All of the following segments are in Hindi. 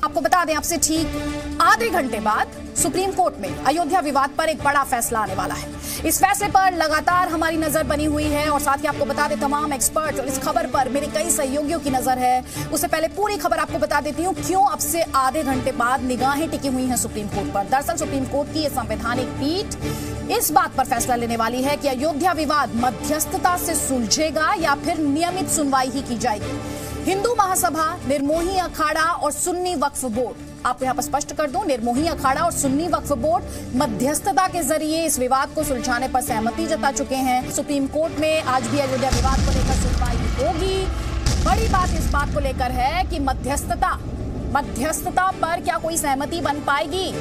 आपको बता दें, आपसे ठीक आधे घंटे बाद सुप्रीम कोर्ट में अयोध्या विवाद पर एक बड़ा फैसला आने वाला है। इस फैसले पर लगातार हमारी नजर बनी हुई है और साथ ही आपको बता दें तमाम एक्सपर्ट और इस खबर पर मेरे कई सहयोगियों की नजर है। उससे पहले पूरी खबर आपको बता देती हूं क्यों अब से आधे घंटे बाद निगाहें टिकी हुई हैं सुप्रीम कोर्ट पर। दरअसल सुप्रीम कोर्ट की यह संवैधानिक पीठ इस बात पर फैसला लेने वाली है कि अयोध्या विवाद मध्यस्थता से सुलझेगा या फिर नियमित सुनवाई ही की जाएगी। हिंदू महासभा, निर्मोही अखाड़ा और सुन्नी वक्फ बोर्ड, आपको यहां पर स्पष्ट कर दूं, निर्मोही अखाड़ा और सुन्नी वक्फ बोर्ड मध्यस्थता के जरिए इस विवाद को सुलझाने पर सहमति जता चुके हैं। सुप्रीम कोर्ट में आज भी अयोध्या विवाद को लेकर सुनवाई होगी। बड़ी बात इस बात को लेकर है कि मध्यस्थता पर क्या कोई सहमति बन पाएगी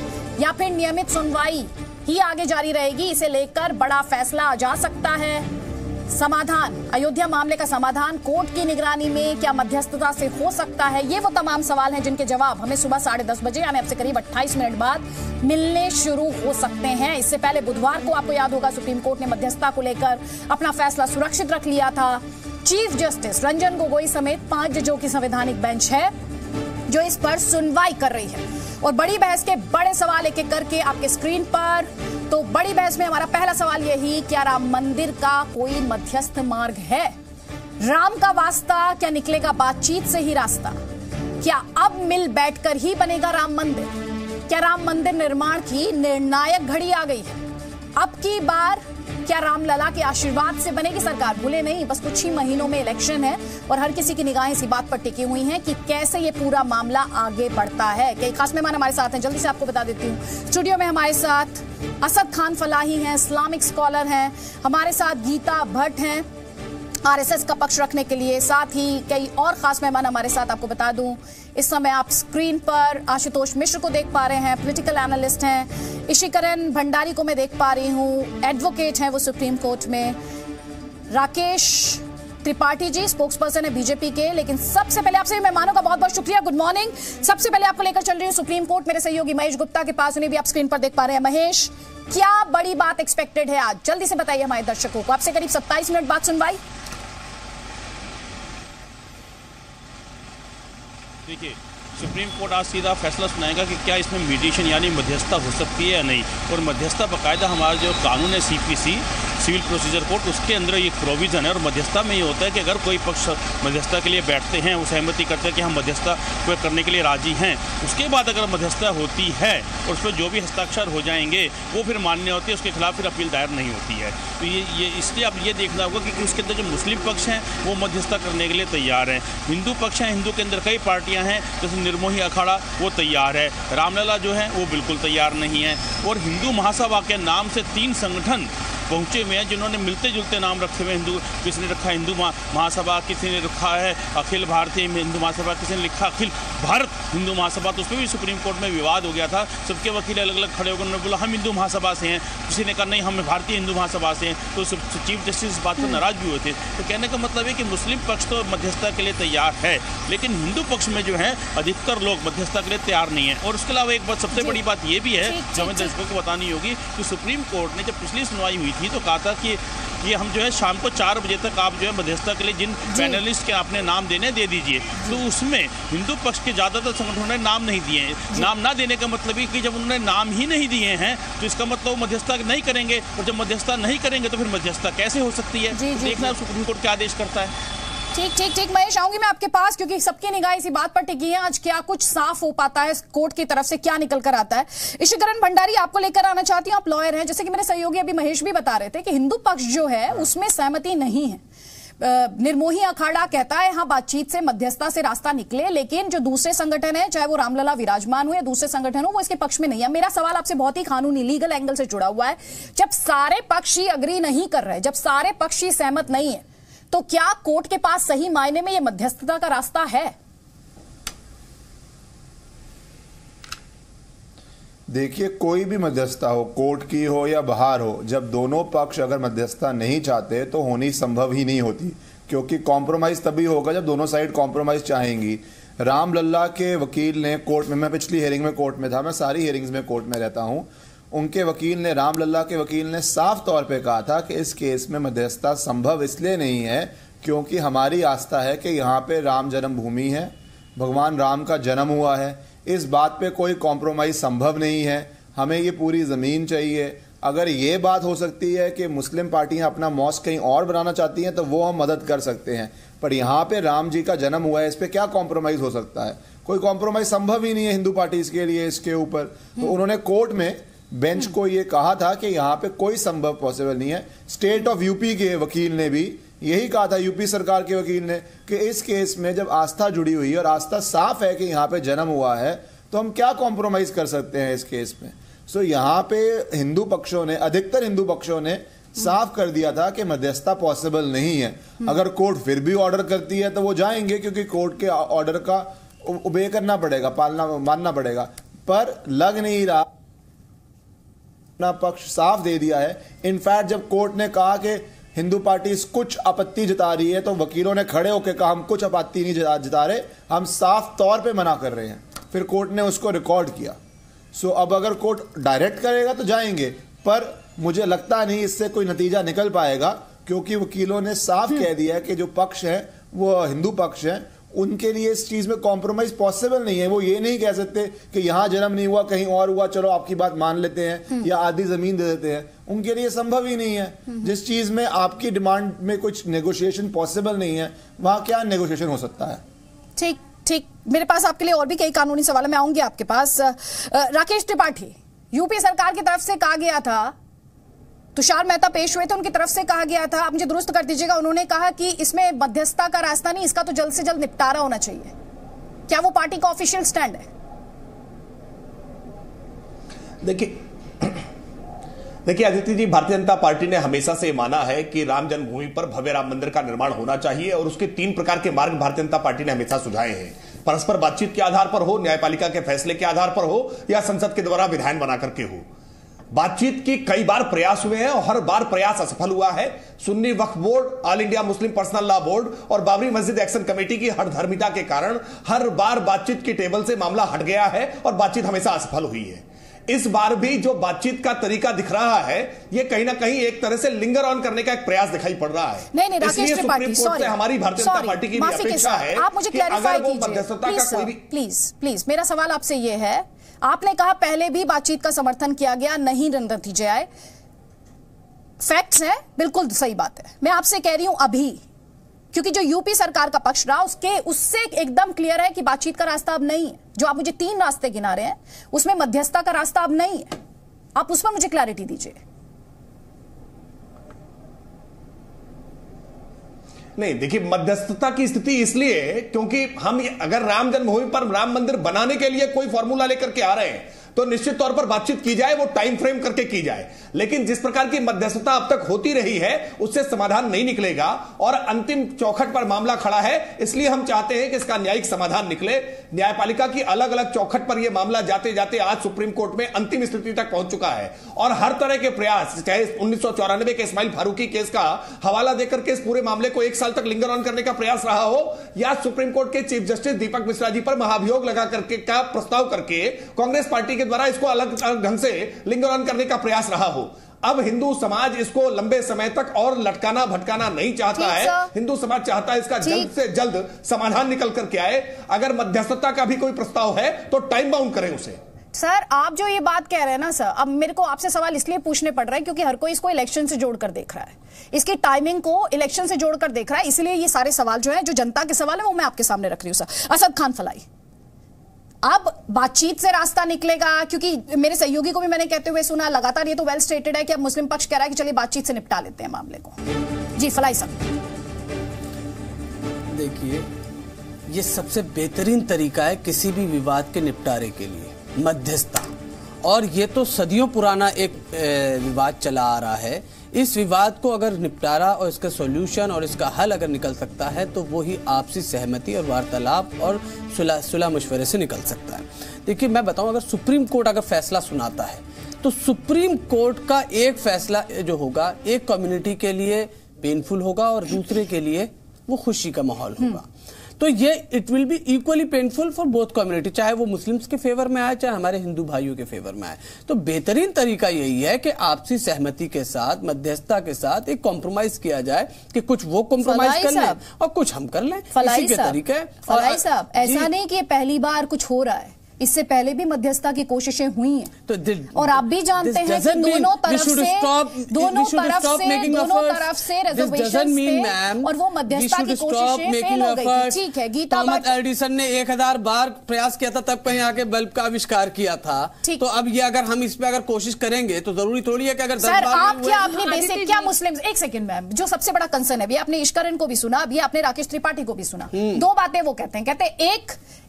या फिर नियमित सुनवाई ही आगे जारी रहेगी। इसे लेकर बड़ा फैसला आ जा सकता है। समाधान, अयोध्या मामले का समाधान कोर्ट की निगरानी में क्या मध्यस्थता से हो सकता है? ये वो तमाम सवाल हैं जिनके जवाब हमें सुबह 10:30 बजे यानी अब से करीब 28 मिनट बाद मिलने शुरू हो सकते हैं। इससे पहले बुधवार को आपको याद होगा सुप्रीम कोर्ट ने मध्यस्थता को लेकर अपना फैसला सुरक्षित रख लिया था। चीफ जस्टिस रंजन गोगोई समेत 5 जजों की संवैधानिक बेंच है जो इस पर सुनवाई कर रही है और बड़ी बहस के बड़े सवाल एक एक करके आपके स्क्रीन पर। तो बड़ी बहस में हमारा पहला सवाल यही, क्या राम मंदिर का कोई मध्यस्थ मार्ग है? राम का वास्ता क्या निकलेगा बातचीत से ही रास्ता? क्या अब मिल बैठकर ही बनेगा राम मंदिर? क्या राम मंदिर निर्माण की निर्णायक घड़ी आ गई है? अब की बार क्या रामलला के आशीर्वाद से बनेगी सरकार? भूले नहीं, बस कुछ ही महीनों में इलेक्शन है और हर किसी की निगाहें इसी बात पर टिकी हुई हैं कि कैसे ये पूरा मामला आगे बढ़ता है। कई खास मेहमान हमारे साथ हैं, जल्दी से आपको बता देती हूँ। स्टूडियो में हमारे साथ असद खान फलाही हैं, इस्लामिक स्कॉलर हैं। हमारे साथ गीता भट्ट हैं, आरएसएस का पक्ष रखने के लिए। साथ ही कई और खास मेहमान हमारे साथ, आपको बता दूं इस समय आप स्क्रीन पर आशुतोष मिश्र को देख पा रहे हैं, पॉलिटिकल एनालिस्ट हैं। इशिकरण भंडारी को मैं देख पा रही हूं, एडवोकेट हैं वो सुप्रीम कोर्ट में। राकेश त्रिपाठी जी स्पोक्स पर्सन है बीजेपी के। लेकिन सबसे पहले आपसे मेहमानों का बहुत बहुत शुक्रिया, गुड मॉर्निंग। सबसे पहले आपको लेकर चल रही हूँ सुप्रीम कोर्ट, मेरे सहयोगी महेश गुप्ता के पास, उन्हें भी आप स्क्रीन पर देख पा रहे हैं। महेश, क्या बड़ी बात एक्सपेक्टेड है आज? जल्दी से बताइए हमारे दर्शकों को। आपसे करीब 27 मिनट बाद सुनवाई। देखिए, सुप्रीम कोर्ट आज सीधा फैसला सुनाएगा कि क्या इसमें मीडिएशन यानी मध्यस्थता हो सकती है या नहीं। और मध्यस्थता बाकायदा हमारा जो कानून है सीपीसी, सिविल प्रोसीजर कोड, उसके अंदर एक प्रोविज़न है। और मध्यस्थता में ये होता है कि अगर कोई पक्ष मध्यस्थता के लिए बैठते हैं, वो सहमति करते हैं कि हम मध्यस्थता को करने के लिए राजी हैं, उसके बाद अगर मध्यस्थता होती है और उस पर जो भी हस्ताक्षर हो जाएंगे वो फिर मान्य होती है, उसके खिलाफ फिर अपील दायर नहीं होती है। तो ये इसलिए अब ये देखना होगा कि उसके अंदर जो मुस्लिम पक्ष हैं वो मध्यस्थता करने के लिए तैयार हैं, हिंदू पक्ष हैं, हिंदू के अंदर कई पार्टियाँ हैं जैसे निर्मोही अखाड़ा वो तैयार है, रामलला जो है वो बिल्कुल तैयार नहीं है। और हिंदू महासभा के नाम से 3 संगठन पहुंचे हुए हैं जिन्होंने मिलते जुलते नाम रखे हुए। हिंदू, किसी ने रखा हिंदू महासभा, किसी ने रखा है अखिल भारतीय हिंदू महासभा, किसी ने लिखा अखिल भारत हिंदू महासभा। तो उसमें भी सुप्रीम कोर्ट में विवाद हो गया था। सबके वकील अलग अलग खड़े होकर उन्होंने बोला हम हिंदू महासभा से हैं, किसी ने कहा नहीं हम भारतीय हिंदू महासभा से हैं। तो चीफ जस्टिस इस बात पर नाराज भी हुए थे। तो कहने का मतलब है कि मुस्लिम पक्ष तो मध्यस्थता के लिए तैयार है, लेकिन हिंदू पक्ष में जो है अधिकतर लोग मध्यस्थता के लिए तैयार नहीं है। और उसके अलावा एक बात, सबसे बड़ी बात ये भी है जो हमें दर्शकों को बतानी होगी कि सुप्रीम कोर्ट ने जब पिछली सुनवाई हुई थी तो कहा था कि ये हम जो है शाम को 4 बजे तक आप जो है मध्यस्थता के लिए जिन पैनलिस्ट के आपने नाम देने दे दीजिए। तो उसमें हिंदू पक्ष के ज़्यादातर संगठनों ने नाम नहीं दिए हैं। नाम ना देने का मतलब ये कि जब उन्होंने नाम ही नहीं दिए हैं तो इसका मतलब वो मध्यस्थता नहीं करेंगे, और जब मध्यस्थता नहीं करेंगे तो फिर मध्यस्थता कैसे हो सकती है? देखना सुप्रीम कोर्ट क्या आदेश करता है। ठीक महेश, आऊंगी मैं आपके पास क्योंकि सबकी निगाह इसी बात पर टिकी है। आज क्या कुछ साफ हो पाता है कोर्ट की तरफ से, क्या निकल कर आता है? इशिकरण भंडारी, आपको लेकर आना चाहती हूँ, आप लॉयर हैं। जैसे कि मेरे सहयोगी अभी महेश भी बता रहे थे कि हिंदू पक्ष जो है उसमें सहमति नहीं है। निर्मोही अखाड़ा कहता है हाँ बातचीत से मध्यस्थता से रास्ता निकले, लेकिन जो दूसरे संगठन है, चाहे वो रामलला विराजमान हो या दूसरे संगठन हो, वो इसके पक्ष में नहीं है। मेरा सवाल आपसे बहुत ही कानूनी लीगल एंगल से जुड़ा हुआ है। जब सारे पक्ष ही अग्री नहीं कर रहे, जब सारे पक्ष ही सहमत नहीं है, तो क्या कोर्ट के पास सही मायने में यह मध्यस्थता का रास्ता है? देखिए, कोई भी मध्यस्थता हो, कोर्ट की हो या बाहर हो, जब दोनों पक्ष अगर मध्यस्थता नहीं चाहते तो होनी संभव ही नहीं होती, क्योंकि कॉम्प्रोमाइज तभी होगा जब दोनों साइड कॉम्प्रोमाइज चाहेंगी। रामलला के वकील ने कोर्ट में, मैं पिछली हियरिंग में कोर्ट में था, मैं सारी हियरिंग्स में कोर्ट में रहता हूं, उनके वकील ने, रामलला के वकील ने साफ तौर पे कहा था कि इस केस में मध्यस्थता संभव इसलिए नहीं है क्योंकि हमारी आस्था है कि यहाँ पे राम जन्मभूमि है, भगवान राम का जन्म हुआ है, इस बात पे कोई कॉम्प्रोमाइज संभव नहीं है, हमें ये पूरी ज़मीन चाहिए। अगर ये बात हो सकती है कि मुस्लिम पार्टियां अपना मॉस्क कहीं और बनाना चाहती हैं तो वो हम मदद कर सकते हैं, पर यहाँ पे राम जी का जन्म हुआ है, इस पे क्या कॉम्प्रोमाइज हो सकता है? कोई कॉम्प्रोमाइज संभव ही नहीं है हिंदू पार्टीज के लिए इसके ऊपर। तो उन्होंने कोर्ट में बेंच को ये कहा था कि यहाँ पे कोई संभव पॉसिबल नहीं है। स्टेट ऑफ यूपी के वकील ने भी यही कहा था, यूपी सरकार के वकील ने, कि इस केस में जब आस्था जुड़ी हुई है और आस्था साफ है कि यहाँ पे जन्म हुआ है तो हम क्या कॉम्प्रोमाइज कर सकते हैं इस केस में। सो यहाँ पे हिंदू पक्षों ने, अधिकतर हिंदू पक्षों ने साफ कर दिया था कि मध्यस्थता पॉसिबल नहीं है। अगर कोर्ट फिर भी ऑर्डर करती है तो वो जाएंगे, क्योंकि कोर्ट के ऑर्डर का ओबे करना पड़ेगा, मानना पड़ेगा। पर लग नहीं रहा, अपना पक्ष साफ दे दिया है। इनफैक्ट जब कोर्ट ने कहा कि हिंदू पार्टी कुछ आपत्ति जता रही है तो वकीलों ने खड़े होकर कहा हम कुछ आपत्ति नहीं जता रहे, हम साफ तौर पे मना कर रहे हैं। फिर कोर्ट ने उसको रिकॉर्ड किया। सो अब अगर कोर्ट डायरेक्ट करेगा तो जाएंगे, पर मुझे लगता नहीं इससे कोई नतीजा निकल पाएगा, क्योंकि वकीलों ने साफ कह दिया है कि जो पक्ष है वो हिंदू पक्ष है, उनके लिए इस चीज में कॉम्प्रोमाइज पॉसिबल नहीं है। वो ये नहीं कह सकते कि यहां जन्म नहीं हुआ, कहीं और हुआ, चलो आपकी बात मान लेते हैं या आधी जमीन दे देते हैं। उनके लिए संभव ही नहीं है। जिस चीज में आपकी डिमांड में कुछ नेगोशिएशन पॉसिबल नहीं है, वहां क्या नेगोशिएशन हो सकता है? ठीक ठीक, मेरे पास आपके लिए और भी कई कानूनी सवाल है, मैं आऊंगी आपके पास। राकेश त्रिपाठी, यूपी सरकार की तरफ से कहा गया था, तुषार मेहता पेश हुए थे, उनकी तरफ से कहा गया था, आप मुझे दुरुस्त कर दीजिएगा, उन्होंने कहा कि इसमें मध्यस्थता का रास्ता नहीं, इसका तो जल्द से जल्द निपटारा होना चाहिए। क्या वो पार्टी का ऑफिशियल स्टैंड है? देखिए अदिति जी, भारतीय जनता पार्टी ने हमेशा से माना है कि राम जन्मभूमि पर भव्य राम मंदिर का निर्माण होना चाहिए, और उसके 3 प्रकार के मार्ग भारतीय जनता पार्टी ने हमेशा सुझाए हैं। परस्पर बातचीत के आधार पर हो, न्यायपालिका के फैसले के आधार पर हो, या संसद के द्वारा विधायन बना करके हो। बातचीत की कई बार प्रयास हुए हैं और हर बार प्रयास असफल हुआ है। Sunni Waqf board, all India Muslim personal law board और बाबरी मस्जिद एक्शन कमेटी की हठधर्मिता के कारण हर बार बातचीत की टेबल से मामला हट गया है और बातचीत हमेशा असफल हुई है। इस बार भी जो बातचीत का तरीका दिख रहा है, ये कहीं ना कहीं एक तरह से लिंगर ऑन करने का एक प्रयास दिखाई पड़ रहा है। नहीं, राकेश त्रिपाठी, सॉरी, हमारी भारतीय जनता पार्टी की भी अपेक्षा है, आप मुझे क्लैरिफाई कीजिए प्लीज। मेरा सवाल आपसे ये है, आपने कहा पहले भी बातचीत का समर्थन किया गया, नहीं नतीजे आए, फैक्ट्स है, बिल्कुल सही बात है। मैं आपसे कह रही हूं अभी, क्योंकि जो यूपी सरकार का पक्ष रहा उससे एकदम क्लियर है कि बातचीत का रास्ता अब नहीं है। जो आप मुझे 3 रास्ते गिना रहे हैं उसमें मध्यस्थता का रास्ता अब नहीं है। आप उस पर मुझे क्लैरिटी दीजिए। नहीं, देखिए मध्यस्थता की स्थिति इसलिए क्योंकि हम अगर राम जन्मभूमि पर राम मंदिर बनाने के लिए कोई फॉर्मूला लेकर के आ रहे हैं तो निश्चित तौर पर बातचीत की जाए, वो टाइम फ्रेम करके की जाए। लेकिन जिस प्रकार की मध्यस्थता अब तक होती रही है उससे समाधान नहीं निकलेगा और अंतिम चौखट पर मामला खड़ा है। इसलिए हम चाहते हैं कि इसका न्यायिक समाधान निकले। न्यायपालिका की अलग अलग चौखट पर यह मामला जाते जाते आज सुप्रीम कोर्ट में अंतिम स्थिति तक पहुंच चुका है और हर तरह के प्रयास, चाहे 1994 के इस्माइल फारूकी केस का हवाला देकर के इस पूरे मामले को 1 साल तक लिंगर ऑन करने का प्रयास रहा हो, या सुप्रीम कोर्ट के चीफ जस्टिस दीपक मिश्रा जी पर महाभियोग लगा करके का प्रस्ताव करके कांग्रेस पार्टी के द्वारा इसको अलग अलग ढंग से लिंगर ऑन करने का प्रयास रहा हो। अब हिंदू समाज इसको लंबे समय तक और लटकाना भटकाना नहीं चाहता है। हिंदू समाज चाहता है इसका जल्द से जल्द समाधान निकल करके आए। अगर मध्यस्थता का भी कोई प्रस्ताव है तो टाइम बाउंड करें उसे। सर, आप जो ये बात कह रहे हैं ना सर, अब मेरे को आपसे सवाल इसलिए पूछने पड़ रहा है क्योंकि हर कोई इसको इलेक्शन से जोड़कर देख रहा है, इसकी टाइमिंग को इलेक्शन से जोड़कर देख रहा है, इसलिए ये सारे सवाल जो है, जो जनता के सवाल है, वो मैं आपके सामने रख रही हूं। सर असद खान फलाई, अब बातचीत से रास्ता निकलेगा? क्योंकि मेरे सहयोगी को भी मैंने कहते हुए सुना, लगातार ये तो वेल स्टेटेड है कि अब मुस्लिम पक्ष कह रहा है कि चलिए बातचीत से निपटा लेते हैं मामले को। जी फलाई साहब, देखिए ये सबसे बेहतरीन तरीका है किसी भी विवाद के निपटारे के लिए, मध्यस्थता। और ये तो सदियों पुराना एक विवाद चला आ रहा है। इस विवाद को अगर निपटारा और इसका सॉल्यूशन और इसका हल अगर निकल सकता है तो वो ही आपसी सहमति और वार्तालाप और सुलह मशवरे से निकल सकता है। देखिए मैं बताऊं, अगर सुप्रीम कोर्ट अगर फैसला सुनाता है तो सुप्रीम कोर्ट का एक फैसला जो होगा एक कम्युनिटी के लिए पेनफुल होगा और दूसरे के लिए वो खुशी का माहौल होगा। तो ये it will be equally painful for both community, चाहे वो मुस्लिम्स के फेवर में आए चाहे हमारे हिंदू भाइयों के फेवर में आए। तो बेहतरीन तरीका यही है कि आपसी सहमति के साथ, मध्यस्थता के साथ एक कॉम्प्रोमाइज किया जाए कि कुछ वो कॉम्प्रोमाइज कर लें और कुछ हम कर लें। फलाई साहब, ऐसा नहीं कि पहली बार कुछ हो रहा है, इससे पहले भी मध्यस्थता की कोशिशें हुई हैं, तो और आप भी जानते हैं कि दोनों तरफ से रिजर्वेशंस थे और वो मध्यस्थता की कोशिशें फेल हो गई थी। ठीक है, गीता भट्ट एडिसन ने 1000 बार प्रयास किया था, तब कहीं आके बल्ब का आविष्कार किया था। तो अब ये अगर हम इस पे अगर कोशिश करेंगे तो जरूरी थोड़ी है कि अगर 10 बार आप क्या अपनी बेसिक क्या मुस्लिम, एक सेकंड मैम, जो सबसे बड़ा कंसर्न है, अभी आपने ईश्वरन को भी सुना, अभी आपने राकेश त्रिपाठी को भी सुना, दो बातें वो कहते हैं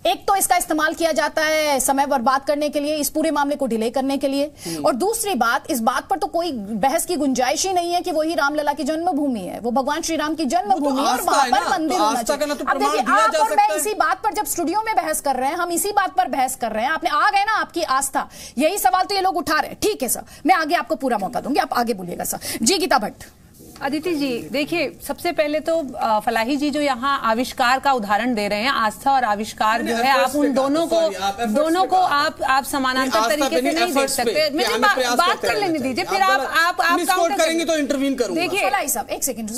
एक तो इसका इस्तेमाल किया जाता है समय बर्बाद करने के लिए, इस पूरे मामले को डिले करने के लिए, और दूसरी बात, इस बात पर तो कोई बहस की गुंजाइश ही नहीं है कि वही रामलला की जन्मभूमि है, वो भगवान श्री राम की जन्मभूमि है और वहां पर मंदिर होना चाहिए। अब देखिए, आप और मैं इसी बात पर जब स्टूडियो में बहस कर रहे हैं, हम इसी बात पर बहस कर रहे हैं, आपने आ गए ना आपकी आस्था, यही सवाल तो ये लोग उठा रहे हैं। ठीक है सर, मैं आगे आपको पूरा मौका दूंगी, आप आगे बोलिएगा सर। जी गीता भट्ट। अदिति जी, देखिए, सबसे पहले तो फलाही जी जो यहाँ आविष्कार का उदाहरण दे रहे हैं, आस्था और आविष्कार जो है, आप उन दोनों को आप समानांतर तरीके से नहीं देख सकते। मुझे बात कर लेने दीजिए, फिर आप काउंटर करेंगे तो इंटरवीन करूंगा। देखिए एक सेकंड,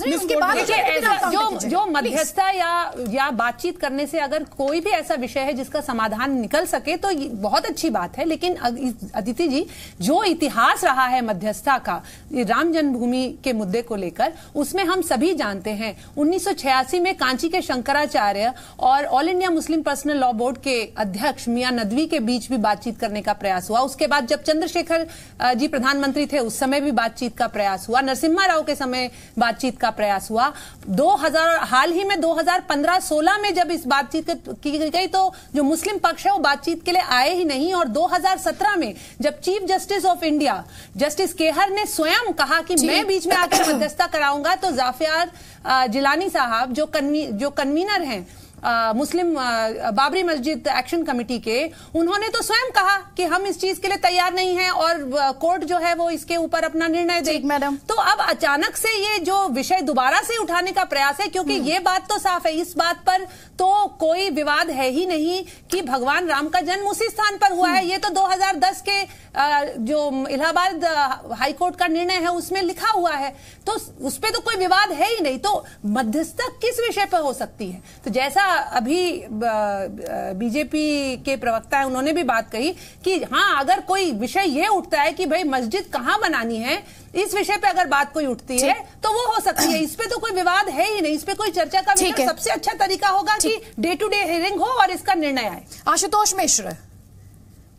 जो मध्यस्थता या बातचीत करने से अगर कोई भी ऐसा विषय है जिसका समाधान निकल सके तो बहुत अच्छी बात है, लेकिन अदिति जी, जो इतिहास रहा है मध्यस्थता का राम जन्मभूमि के मुद्दे को, उसमें हम सभी जानते हैं 1986 में कांची के शंकराचार्य और all India Muslim personal law board के अध्यक्ष मियां नदवी के बीच भी बातचीत करने का प्रयास हुआ। उसके बाद जब चंद्रशेखर जी प्रधानमंत्री थे उस समय भी बातचीत का प्रयास हुआ, नरसिम्हा राव के समय बातचीत का प्रयास हुआ। 2000 हाल ही में 2015-16 में जब इस बातचीत की गई तो जो मुस्लिम पक्ष है वो बातचीत के लिए आए ही नहीं, और 2017 में जब chief justice of India justice Kehar ने स्वयं कहा कि मैं बीच में आकर मध्यस्थता कराऊंगा, तो जाफियार जिलानी साहब जो कन्वीनर हैं मुस्लिम बाबरी मस्जिद एक्शन कमेटी के, उन्होंने तो स्वयं कहा कि हम इस चीज के लिए तैयार नहीं हैं और कोर्ट जो है वो इसके ऊपर अपना निर्णय दे। मैडम, तो अब अचानक से ये जो विषय दोबारा से उठाने का प्रयास है, क्योंकि ये बात तो साफ है, इस बात पर तो कोई विवाद है ही नहीं कि भगवान राम का जन्म उसी स्थान पर हुआ है। ये तो 2010 के जो इलाहाबाद हाईकोर्ट का निर्णय है उसमें लिखा हुआ है, तो उस पर तो कोई विवाद है ही नहीं। तो मध्यस्थता किस विषय पर हो सकती है? तो जैसा अभी बीजेपी के प्रवक्ता है, उन्होंने भी बात कही कि हाँ, अगर कोई विषय ये उठता है कि भाई मस्जिद कहाँ बनानी है, इस विषय पे अगर बात कोई उठती है तो वो हो सकती है, इस पे तो कोई विवाद है ही नहीं, इस पे कोई चर्चा का विषय। सबसे अच्छा तरीका होगा कि डे टू डे हियरिंग हो और इसका निर्णय आए। आशुतोष मिश्र,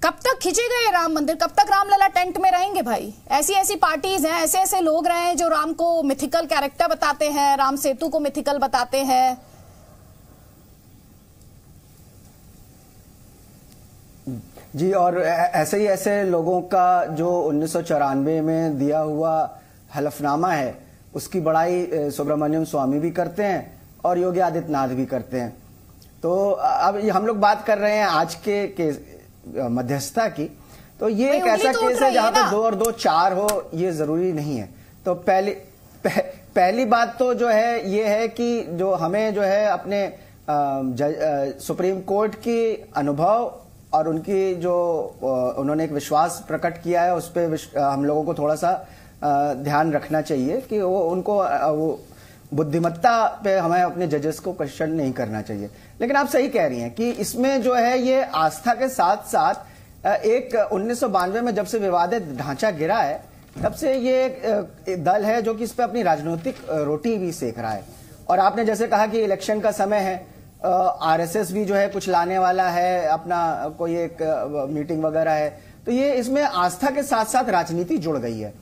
कब तक खींचेगा ये राम मंदिर? कब तक रामलला टेंट में रहेंगे भाई? ऐसी पार्टीज हैं, ऐसे लोग रहे हैं जो राम को मिथिकल कैरेक्टर बताते हैं, राम सेतु को मिथिकल बताते हैं। जी, और ऐसे लोगों का जो 1994 में दिया हुआ हलफनामा है उसकी बड़ाई सुब्रमण्यम स्वामी भी करते हैं और योगी आदित्यनाथ भी करते हैं। तो अब हम लोग बात कर रहे हैं आज के मध्यस्थता की, तो ये एक ऐसा केस है जहां पर 2 और 2 4 हो, ये जरूरी नहीं है। तो पहली बात तो जो है ये है कि जो हमें जो है अपने सुप्रीम कोर्ट की अनुभव और उनकी जो उन्होंने एक विश्वास प्रकट किया है उस पर हम लोगों को थोड़ा सा ध्यान रखना चाहिए कि वो बुद्धिमत्ता पे हमें अपने जजेस को क्वेश्चन नहीं करना चाहिए। लेकिन आप सही कह रही हैं कि इसमें जो है ये आस्था के साथ साथ एक 1992 में जब से विवादित ढांचा गिरा है तब से ये एक दल है जो कि इस पे अपनी राजनीतिक रोटी भी सेक रहा है। और आपने जैसे कहा कि इलेक्शन का समय है, आरएसएस भी जो है कुछ लाने वाला है, अपना कोई एक मीटिंग वगैरह है, तो ये इसमें आस्था के साथ साथ राजनीति जुड़ गई है।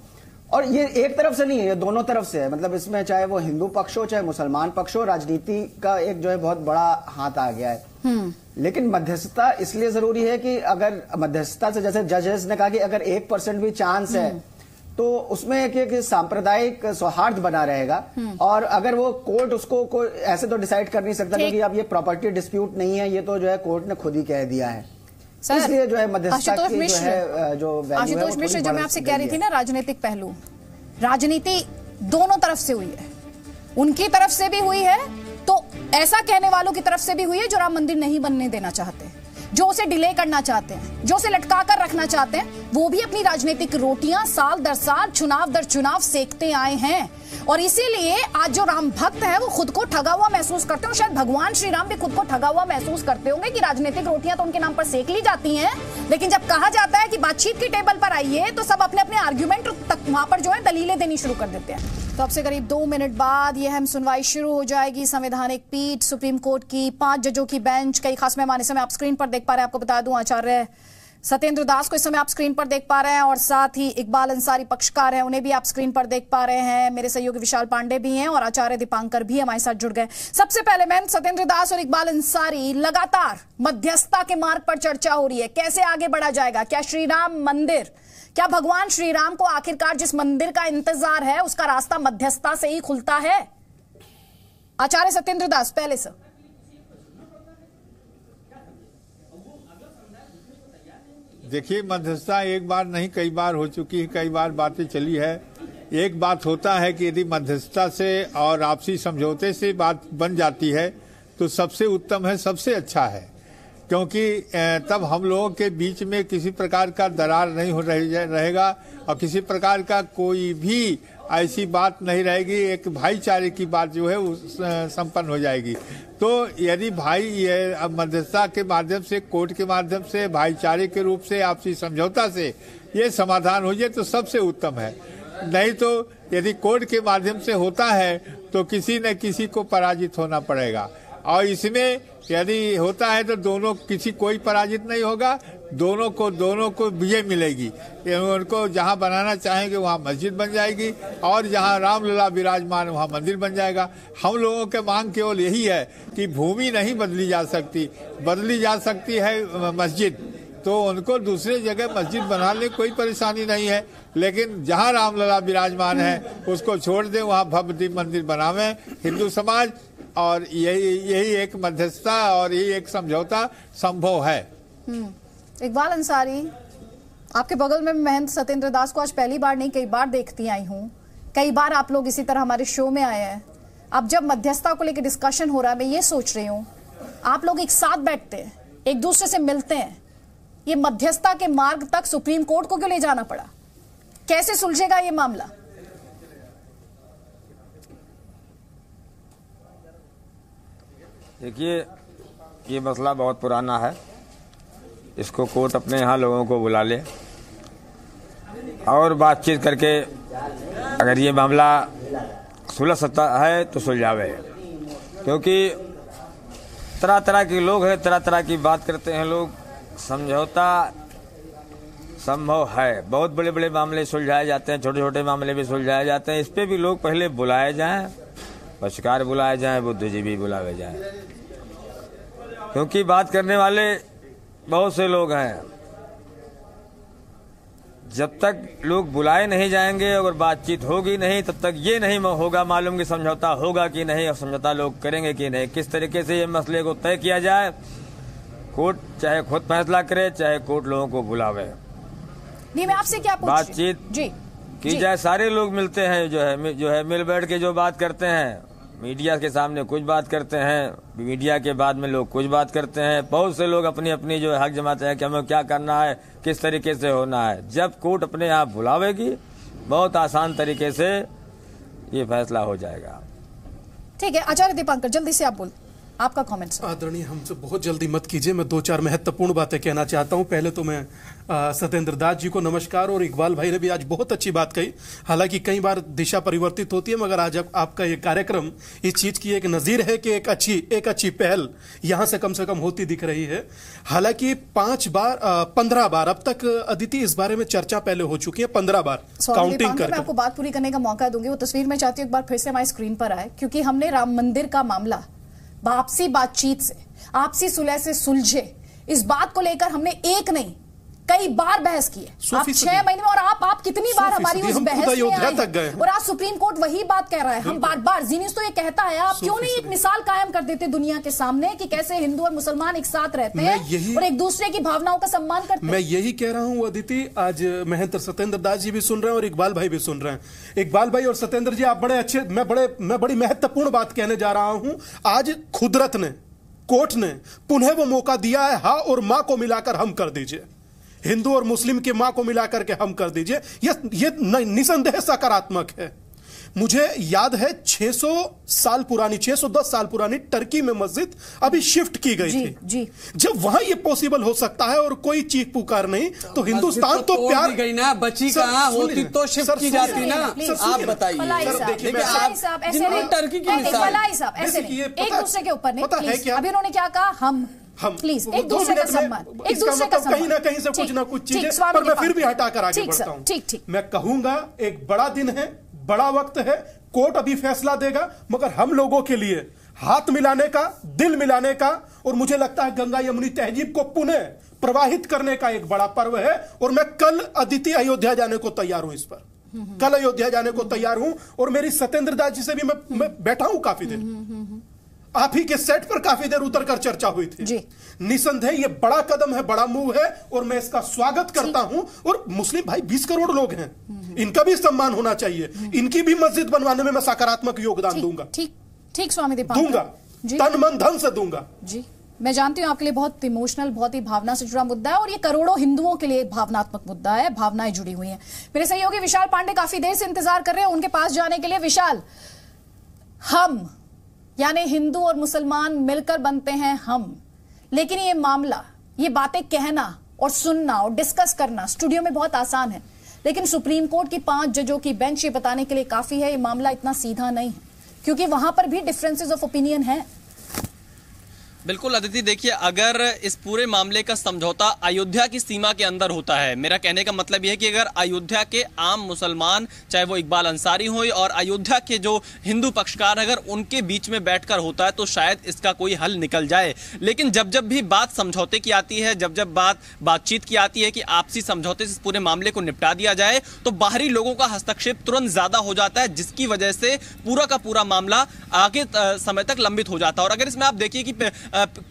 और ये एक तरफ से नहीं है, ये दोनों तरफ से है। मतलब इसमें चाहे वो हिंदू पक्ष हो चाहे मुसलमान पक्ष हो, राजनीति का एक जो है बहुत बड़ा हाथ आ गया है। लेकिन मध्यस्थता इसलिए जरूरी है कि अगर मध्यस्थता से, जैसे जजेस ने कहा कि अगर 1% भी चांस है तो उसमें एक सांप्रदायिक सौहार्द बना रहेगा। और अगर वो कोर्ट उसको ऐसे तो डिसाइड कर नहीं सकता क्योंकि अब ये प्रॉपर्टी डिस्प्यूट नहीं है, ये तो जो है कोर्ट ने खुद ही कह दिया है। इसलिए जो है मध्यस्थता की जो है जो आशुतोष मिश्र, जो मैं आपसे कह रही थी ना, राजनीतिक पहलू, राजनीति दोनों तरफ से हुई है, उनकी तरफ से भी हुई है तो ऐसा कहने वालों की तरफ से भी हुई है जो राम मंदिर नहीं बनने देना चाहते। जो उसे डिले करना चाहते हैं, जो उसे लटका कर रखना चाहते हैं, वो भी अपनी राजनीतिक रोटियां साल दर साल, चुनाव दर चुनाव सेकते आए हैं। और इसीलिए आज जो राम भक्त है वो खुद को ठगा हुआ महसूस करते हैं, और शायद भगवान श्री राम भी खुद को ठगा हुआ महसूस करते होंगे कि राजनीतिक रोटियां तो उनके नाम पर सेक ली जाती हैं, लेकिन जब कहा जाता है कि बातचीत की टेबल पर आइए तो सब अपने अपने आर्ग्यूमेंट तक वहां पर जो है दलीलें देनी शुरू कर देते हैं। तो अब से करीब 2 मिनट बाद यह अहम सुनवाई शुरू हो जाएगी। संवैधानिक पीठ सुप्रीम कोर्ट की 5 जजों की बेंच, कई खास मेहमान इस समय आप स्क्रीन पर देख पा रहे हैं। आपको बता दूं, आचार्य सत्येंद्र दास को इस समय आप स्क्रीन पर देख पा रहे हैं, और साथ ही इकबाल अंसारी पक्षकार हैं, उन्हें भी आप स्क्रीन पर देख पा रहे हैं। मेरे सहयोगी विशाल पांडे भी हैं और आचार्य दीपांकर भी हमारे साथ जुड़ गए। सबसे पहले मैम, सत्येंद्र दास और इकबाल अंसारी, लगातार मध्यस्थता के मार्ग पर चर्चा हो रही है, कैसे आगे बढ़ा जाएगा? क्या श्री राम मंदिर, क्या भगवान श्री राम को आखिरकार जिस मंदिर का इंतजार है उसका रास्ता मध्यस्थता से ही खुलता है? आचार्य सत्येंद्र दास पहले सर। देखिए, मध्यस्थता एक बार नहीं कई बार हो चुकी है, कई बार बातें चली है। एक बात होता है कि यदि मध्यस्थता से और आपसी समझौते से बात बन जाती है तो सबसे उत्तम है, सबसे अच्छा है, क्योंकि तब हम लोगों के बीच में किसी प्रकार का दरार नहीं हो रहेगा और किसी प्रकार का कोई भी ऐसी बात नहीं रहेगी। एक भाईचारे की बात जो है वो संपन्न हो जाएगी। तो यदि भाई ये मध्यस्थता के माध्यम से, कोर्ट के माध्यम से, भाईचारे के रूप से, आपसी समझौता से ये समाधान हो जाए तो सबसे उत्तम है। नहीं तो यदि कोर्ट के माध्यम से होता है तो किसी न किसी को पराजित होना पड़ेगा, और इसमें यदि होता है तो कोई पराजित नहीं होगा, दोनों को विजय मिलेगी। उनको जहां बनाना चाहेंगे वहां मस्जिद बन जाएगी, और जहां रामलला विराजमान वहां मंदिर बन जाएगा। हम लोगों के मांग केवल यही है कि भूमि नहीं बदली जा सकती है मस्जिद, तो उनको दूसरे जगह मस्जिद बनाने कोई परेशानी नहीं है, लेकिन जहां रामलला विराजमान है उसको छोड़ दें, वहां भव्य मंदिर बनावे हिंदू समाज। और यही एक मध्यस्थता और यही एक समझौता संभव है। इकबाल अंसारी, आपके बगल में महंत सत्येंद्र दास को आज पहली बार नहीं कई बार देखती आई हूँ, कई बार आप लोग इसी तरह हमारे शो में आए हैं। अब जब मध्यस्थता को लेकर डिस्कशन हो रहा है, मैं ये सोच रही हूँ, आप लोग एक साथ बैठते हैं, एक दूसरे से मिलते हैं, ये मध्यस्थता के मार्ग तक सुप्रीम कोर्ट को क्यों ले जाना पड़ा? कैसे सुलझेगा ये मामला? देखिए, ये मसला बहुत पुराना है, इसको कोर्ट अपने यहाँ लोगों को बुला ले और बातचीत करके अगर ये मामला सुलझ सकता है तो सुलझावे, क्योंकि तरह तरह के लोग हैं, तरह तरह की बात करते हैं लोग। समझौता संभव है, बहुत बड़े बड़े मामले सुलझाए जाते हैं, छोटे छोटे मामले भी सुलझाए जाते हैं। इस पे भी लोग पहले बुलाए जाएं, पक्षकार बुलाए जाएं, बुद्धिजीवी बुलाए जाएं, क्योंकि बात करने वाले बहुत से लोग हैं। जब तक लोग बुलाए नहीं जाएंगे और बातचीत होगी नहीं, तब तक ये नहीं होगा मालूम कि समझौता होगा कि नहीं, और समझौता लोग करेंगे कि नहीं। किस तरीके से ये मसले को तय किया जाए, कोर्ट चाहे खुद फैसला करे, चाहे कोर्ट लोगों को बुलावे। नहीं, मैं आपसे क्या पूछ बातचीत की जाए। सारे लोग मिलते हैं, जो है मिल बैठ के जो बात करते हैं, मीडिया के सामने कुछ बात करते हैं, मीडिया के बाद में लोग कुछ बात करते हैं। बहुत से लोग अपनी अपनी जो है हक जमाते हैं कि हमें क्या करना है, किस तरीके से होना है। जब कोर्ट अपने आप बुलावेगी, बहुत आसान तरीके से ये फैसला हो जाएगा। ठीक है, आचार्य दीपांकर, जल्दी से आप बोल, आपका कमेंट। आदरणीय, हमसे बहुत जल्दी मत कीजिए, मैं 2-4 महत्वपूर्ण बातें कहना चाहता हूं। पहले तो मैं सत्येंद्र दास जी को नमस्कार, और इकबाल भाई ने भी आज बहुत अच्छी बात कही। हालांकि कई बार दिशा परिवर्तित होती है, मगर आज आपका ये कार्यक्रम इस चीज की एक नजीर है कि एक अच्छी पहल यहां से कम होती दिख रही है। हालांकि 15 बार अब तक अदिति इस बारे में चर्चा पहले हो चुकी है, 15 बार काउंटिंग करके। मैं आपको बात पूरी करने का मौका दूंगी, वो तस्वीर मैं चाहती हूँ एक बार फिर से हमारी स्क्रीन पर आए, क्योंकि हमने राम मंदिर का मामला आपसी बातचीत से, आपसी सुलह से सुलझे, इस बात को लेकर हमने एक नहीं कई बार बहस की है। आप 6 महीने में, और आप कितनी बार हमारी उस बहस में आए, और आज सुप्रीम कोर्ट वही बात कह रहा है। हम बार-बार, जी न्यूज़ तो ये कहता है, आप क्यों नहीं एक मिसाल कायम कर देते दुनिया के सामने कि कैसे हिंदू और मुसलमान एक साथ रहते हैं और एक दूसरे की भावनाओं का सम्मान करते हैं। मैं यही कह रहा हूं अदिति, आज महंत सत्येंद्र दास जी भी सुन रहे हैं और इकबाल भाई भी सुन रहे हैं। इकबाल भाई और सत्येंद्र जी, आप बड़े अच्छे, मैं बड़ी महत्वपूर्ण बात कहने जा रहा हूं। आज कोर्ट ने पुनः वो मौका दिया है, हा और मां को मिलाकर हम कर दीजिए, हिंदू और मुस्लिम की मां को मिलाकर के हम कर दीजिए। ये निसंदेह सकारात्मक है। मुझे याद है 610 साल पुरानी टर्की में मस्जिद अभी शिफ्ट की गई थी जी। जब वहां ये पॉसिबल हो सकता है और कोई चीख पुकार नहीं, तो हिंदुस्तान तो प्यार गई ना, बची कहां होती तो शिफ्ट की जाती ना। आप बताइए, टर्की की मिसाल, ऐसे नहीं, एक दूसरे के ऊपर नहीं। अभी उन्होंने क्या कहा, हम प्लीज एक दूसरे का सम्मान, एक दूसरे का सम्मान, कहीं ना कहीं से कुछ ना कुछ चीजें, पर मैं फिर भी हटाकर आगे बढ़ता हूं। ठीक, मैं कहूंगा एक बड़ा दिन है, बड़ा वक्त है, कोर्ट अभी फैसला देगा, मगर हम लोगों के लिए हाथ मिलाने का, दिल मिलाने का, और मुझे लगता है गंगा यमुनी तहजीब को पुनः प्रवाहित करने का एक बड़ा पर्व है। और मैं कल अदिति अयोध्या जाने को तैयार हूं, इस पर कल अयोध्या जाने को तैयार हूं। और मेरी सत्येंद्र दास जी से भी मैं बैठा हूं काफी देर, आप ही के सेट पर काफी देर उतर कर चर्चा हुई थी। निसंदेह ये बड़ा कदम है, बड़ा मूव है, और मैं इसका स्वागत करता हूं। और मुस्लिम भाई 20 करोड़ लोग हैं, इनका भी सम्मान होना चाहिए, इनकी भी मस्जिद बनवाने में मैं सकारात्मक योगदान दूंगा। ठीक स्वामी दीपांकर, दूंगा, तन मन धन से दूंगा जी। मैं जानती हूं आपके लिए बहुत इमोशनल, बहुत ही भावना से जुड़ा मुद्दा है, और ये करोड़ों हिंदुओं के लिए भावनात्मक मुद्दा है, भावनाएं जुड़ी हुई हैं। मेरे सहयोगी विशाल पांडे काफी देर से इंतजार कर रहे हैं उनके पास जाने के लिए। विशाल, हम यानी हिंदू और मुसलमान मिलकर बनते हैं हम, लेकिन ये मामला, ये बातें कहना और सुनना और डिस्कस करना स्टूडियो में बहुत आसान है, लेकिन सुप्रीम कोर्ट की 5 जजों की बेंच ये बताने के लिए काफी है ये मामला इतना सीधा नहीं है, क्योंकि वहां पर भी डिफरेंसेस ऑफ ओपिनियन है। बिल्कुल अदिति, देखिए अगर इस पूरे मामले का समझौता अयोध्या की सीमा के अंदर होता है, मेरा कहने का मतलब यह है कि अगर अयोध्या के आम मुसलमान, चाहे वो इकबाल अंसारी हो और अयोध्या के जो हिंदू पक्षकार, अगर उनके बीच में बैठकर होता है तो शायद इसका कोई हल निकल जाए। लेकिन जब जब भी बात समझौते की आती है, जब जब बातचीत की आती है कि आपसी समझौते से इस पूरे मामले को निपटा दिया जाए, तो बाहरी लोगों का हस्तक्षेप तुरंत ज्यादा हो जाता है, जिसकी वजह से पूरा का पूरा मामला आगे समय तक लंबित हो जाता है। और अगर इसमें आप देखिए कि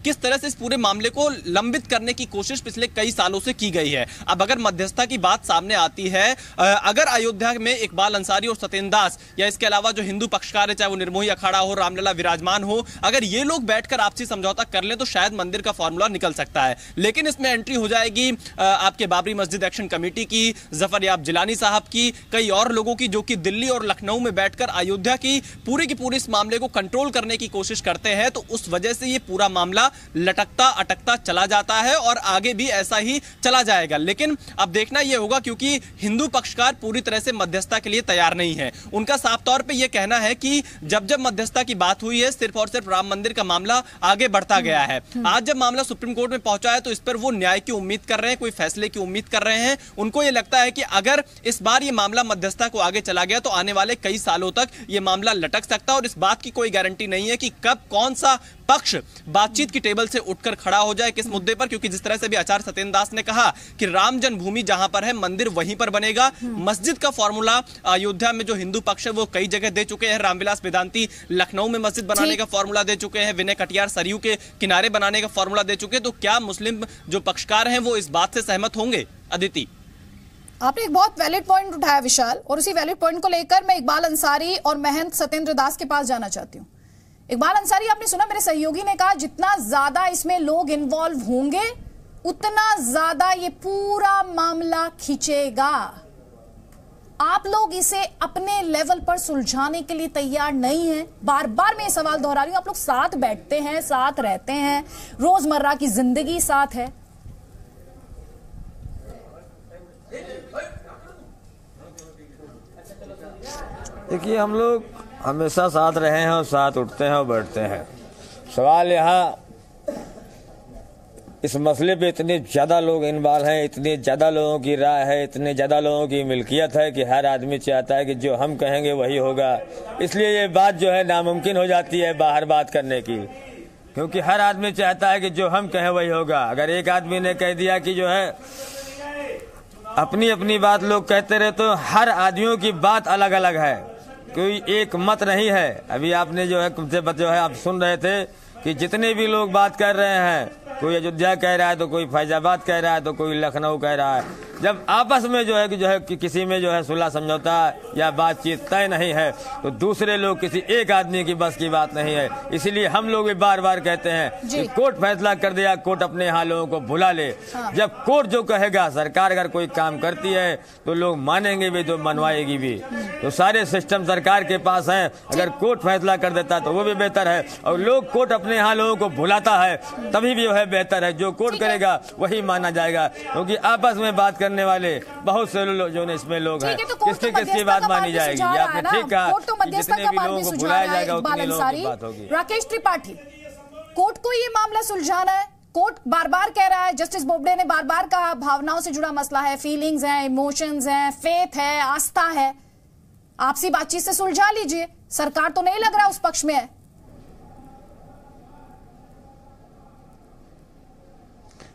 किस तरह से इस पूरे मामले को लंबित करने की कोशिश पिछले कई सालों से की गई है। अब अगर मध्यस्थता की बात सामने आती है, अगर अयोध्या में इकबाल अंसारी और सत्येंद्र दास या इसके अलावा जो हिंदू पक्षकार है, चाहे वो निर्मोही अखाड़ा हो, रामलला विराजमान हो, अगर ये लोग बैठकर आपसी समझौता कर लें तो शायद मंदिर का फॉर्मूला निकल सकता है। लेकिन इसमें एंट्री हो जाएगी आपके बाबरी मस्जिद एक्शन कमेटी की, जफर याब जिलानी साहब की, कई और लोगों की, जो कि दिल्ली और लखनऊ में बैठकर अयोध्या की पूरी इस मामले को कंट्रोल करने की कोशिश करते हैं। तो उस वजह से ये पूरा मामला लटकता अटकता चला जाता है और आगे भी ऐसा ही चला जाएगा। लेकिन अब देखना यह होगा, क्योंकि हिंदू पक्षकार पूरी तरह से मध्यस्थता के लिए तैयार नहीं है। उनका साफ तौर पे यह कहना है कि जब जब मध्यस्थता की बात हुई है, सिर्फ और सिर्फ राम मंदिर का मामला आगे बढ़ता गया है। आज जब मामला सुप्रीम कोर्ट में पहुंचा है तो इस पर वो न्याय की उम्मीद कर रहे हैं, कोई फैसले की उम्मीद कर रहे हैं। उनको यह लगता है कि अगर इस बार ये मामला मध्यस्थता को आगे चला गया तो आने वाले कई सालों तक ये मामला लटक सकता है, और इस बात की कोई गारंटी नहीं है कि कब कौन सा पक्ष बातचीत की टेबल से उठकर खड़ा हो जाए किस मुद्दे पर। क्योंकि जिस तरह से भी आचार्य सत्येंद्र दास ने कहा कि राम जन्मभूमि जहां पर है, मंदिर वहीं पर बनेगा। मस्जिद का फॉर्मूला अयोध्या में जो हिंदू पक्ष है वो कई जगह दे चुके हैं। रामविलास वेदांती लखनऊ में मस्जिद बनाने का फॉर्मूला दे चुके हैं, विनय कटियार सरयू के किनारे बनाने का फॉर्मूला दे चुके हैं। तो क्या मुस्लिम जो पक्षकार हैं वो इस बात से सहमत होंगे? अदिति, आपने एक बहुत वैलिड पॉइंट उठाया विशाल, और उसी वैलिड पॉइंट को लेकर मैं इकबाल अंसारी और महंत सत्येंद्र दास के पास जाना चाहती हूँ। इकबाल अंसारी, आपने सुना मेरे सहयोगी ने कहा जितना ज्यादा इसमें लोग इन्वॉल्व होंगे उतना ज्यादा ये पूरा मामला खींचेगा। आप लोग इसे अपने लेवल पर सुलझाने के लिए तैयार नहीं हैं। बार बार मैं ये सवाल दोहरा रही हूं, आप लोग साथ बैठते हैं, साथ रहते हैं, रोजमर्रा की जिंदगी साथ है। देखिए, हम लोग हमेशा साथ रहे हैं और साथ उठते हैं और बैठते हैं। सवाल यहाँ इस मसले पे इतने ज़्यादा लोग इन्वॉल्व हैं, इतने ज़्यादा लोगों की राय है, इतने ज़्यादा लोगों की मिल्कियत है कि हर आदमी चाहता है कि जो हम कहेंगे वही होगा। इसलिए ये बात जो है नामुमकिन हो जाती है बाहर बात करने की, क्योंकि हर आदमी चाहता है कि जो हम कहें वही होगा। अगर एक आदमी ने कह दिया कि जो है अपनी अपनी बात लोग कहते रहे, तो हर आदमियों की बात अलग अलग है, कोई एक मत नहीं है। अभी आपने जो है आप सुन रहे थे कि जितने भी लोग बात कर रहे हैं, कोई अयोध्या कह रहा है तो कोई फैजाबाद कह रहा है तो कोई लखनऊ कह रहा है। जब आपस में जो है कि किसी में जो है सुलह समझौता या बातचीत तय नहीं है तो दूसरे लोग किसी एक आदमी की बस की बात नहीं है। इसीलिए हम लोग भी बार बार कहते हैं कि कोर्ट फैसला कर दिया, कोर्ट अपने यहाँ लोगों को भुला ले। जब कोर्ट जो कहेगा, सरकार अगर कोई काम करती है तो लोग मानेंगे भी तो मनवाएगी भी। तो सारे सिस्टम सरकार के पास है, अगर कोर्ट फैसला कर देता तो वो भी बेहतर है, और लोग कोर्ट अपने यहाँ लोगों को भुलाता है तभी भी जो है बेहतर है। जो कोर्ट करेगा वही माना जाएगा, क्योंकि आपस में बात करने वाले बहुत से लोग जो इसमें लोग हैं, किसकी किसकी बात मानी जाएगी। ये आपने ठीक कहा, जितने भी लोगों को बुलाया जाएगा उतने लोगों की बात होगी। राकेश त्रिपाठी, कोर्ट को ये मामला सुलझाना है। कोर्ट बार बार कह रहा है, जस्टिस बोबडे ने बार बार कहा भावनाओं से जुड़ा मसला है, फीलिंग्स हैं, इमोशंस हैं, फेथ है, आस्था है, आपसी बातचीत से सुलझा लीजिए। सरकार तो नहीं लग रहा उस पक्ष में है।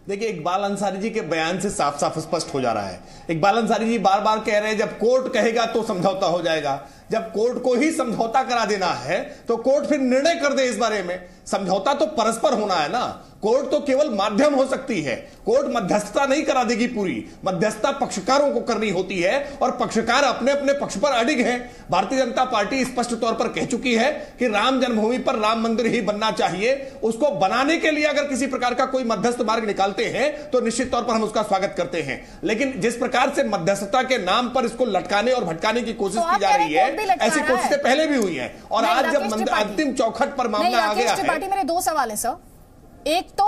देखिए, इकबाल अंसारी जी के बयान से साफ साफ स्पष्ट हो जा रहा है। इकबाल अंसारी जी बार बार कह रहे हैं जब कोर्ट कहेगा तो समझौता हो जाएगा। जब कोर्ट को ही समझौता करा देना है तो कोर्ट फिर निर्णय कर दे इस बारे में। समझौता तो परस्पर होना है ना, कोर्ट तो केवल माध्यम हो सकती है। कोर्ट मध्यस्थता नहीं करा देगी पूरी, मध्यस्थता पक्षकारों को करनी होती है और पक्षकार अपने अपने पक्ष पर अडिग हैं। भारतीय जनता पार्टी स्पष्ट तौर पर कह चुकी है कि राम जन्मभूमि पर राम मंदिर ही बनना चाहिए। उसको बनाने के लिए अगर किसी प्रकार का कोई मध्यस्थ मार्ग निकालते हैं तो निश्चित तौर पर हम उसका स्वागत करते हैं, लेकिन जिस प्रकार से मध्यस्थता के नाम पर इसको लटकाने और भटकाने की कोशिश की जा रही है, ऐसी कोशिशें पहले भी हुई है। और आज जब अंतिम चौखट पर मामला आ गया है। मेरे दो सवाल है सर। एक तो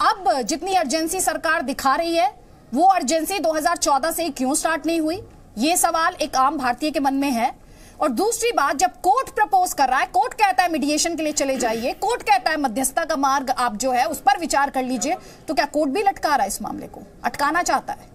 अब जितनी अर्जेंसी सरकार दिखा रही है वो अर्जेंसी 2014 से क्यों स्टार्ट नहीं हुई, ये सवाल एक आम भारतीय के मन में है। और दूसरी बात, जब कोर्ट प्रपोज कर रहा है, कोर्ट कहता है मीडिएशन के लिए चले जाइए, कोर्ट कहता है मध्यस्थता का मार्ग आप जो है उस पर विचार कर लीजिए, तो क्या कोर्ट भी लटका रहा है इस मामले को, अटकाना चाहता है?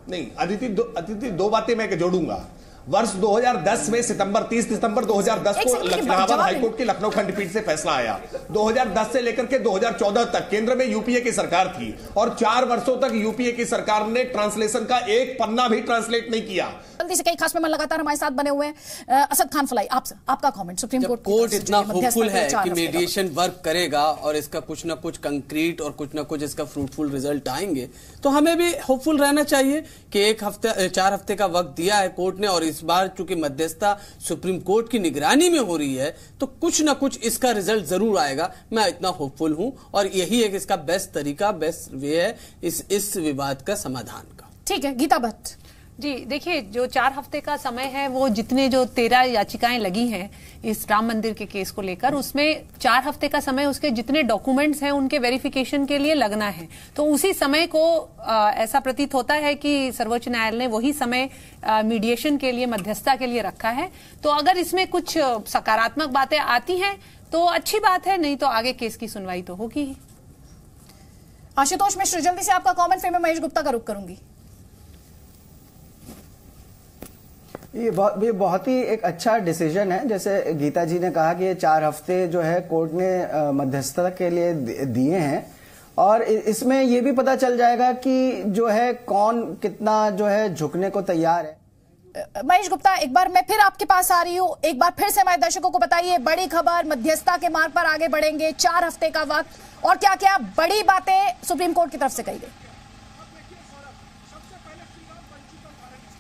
नहीं अदिति, दो बातें मैं जोड़ूंगा। वर्ष 2010 में सितंबर 30 सितंबर 2010 को इलाहाबाद हाईकोर्ट की लखनऊ खंडपीठ से फैसला आया। 2010 से लेकर के 2014 तक केंद्र में यूपीए की सरकार थी और 4 वर्षों तक यूपीए की सरकार ने ट्रांसलेशन का एक पन्ना भी ट्रांसलेट नहीं किया। जल्दी से कई खास मेहमान लगातार हमारे साथ बने हुए हैं। असद खान फलाई, आपका कमेंट। सुप्रीम कोर्ट इतना होपफुल है कि मीडिएशन वर्क करेगा और इसका कुछ ना कुछ कंक्रीट और कुछ ना कुछ इसका फ्रूटफुल रिजल्ट आएंगे, तो हमें भी होपफुल रहना चाहिए कि 4 हफ्ते का वक्त दिया है कोर्ट ने, और इस बार चूंकि मध्यस्थता सुप्रीम कोर्ट की निगरानी में हो रही है तो कुछ ना कुछ इसका रिजल्ट जरूर आएगा। मैं इतना होपफुल हूं और यही एक इसका बेस्ट तरीका, बेस्ट वे है इस विवाद का समाधान का। ठीक है, गीता भट्ट जी। देखिए, जो 4 हफ्ते का समय है, वो जितने जो 13 याचिकाएं लगी हैं इस राम मंदिर के केस को लेकर, उसमें 4 हफ्ते का समय उसके जितने डॉक्यूमेंट्स हैं उनके वेरिफिकेशन के लिए लगना है। तो उसी समय को ऐसा प्रतीत होता है कि सर्वोच्च न्यायालय ने वही समय मीडिएशन के लिए, मध्यस्थता के लिए रखा है। तो अगर इसमें कुछ सकारात्मक बातें आती हैं तो अच्छी बात है, नहीं तो आगे केस की सुनवाई तो होगी ही। आशुतोष मिश्र, जल्दी से आपका कमेंट, फिर मैं महेश गुप्ता का रुख करूंगी। ये बहुत ही एक अच्छा डिसीजन है। जैसे गीता जी ने कहा कि ये 4 हफ्ते जो है कोर्ट ने मध्यस्थता के लिए दिए हैं, और इसमें ये भी पता चल जाएगा कि जो है कौन कितना जो है झुकने को तैयार है। महेश गुप्ता, एक बार मैं फिर आपके पास आ रही हूँ, एक बार फिर से हमारे दर्शकों को बताइए, बड़ी खबर, मध्यस्थता के मार्ग पर आगे बढ़ेंगे, 4 हफ्ते का वक्त, और क्या क्या बड़ी बातें सुप्रीम कोर्ट की तरफ से कही गई?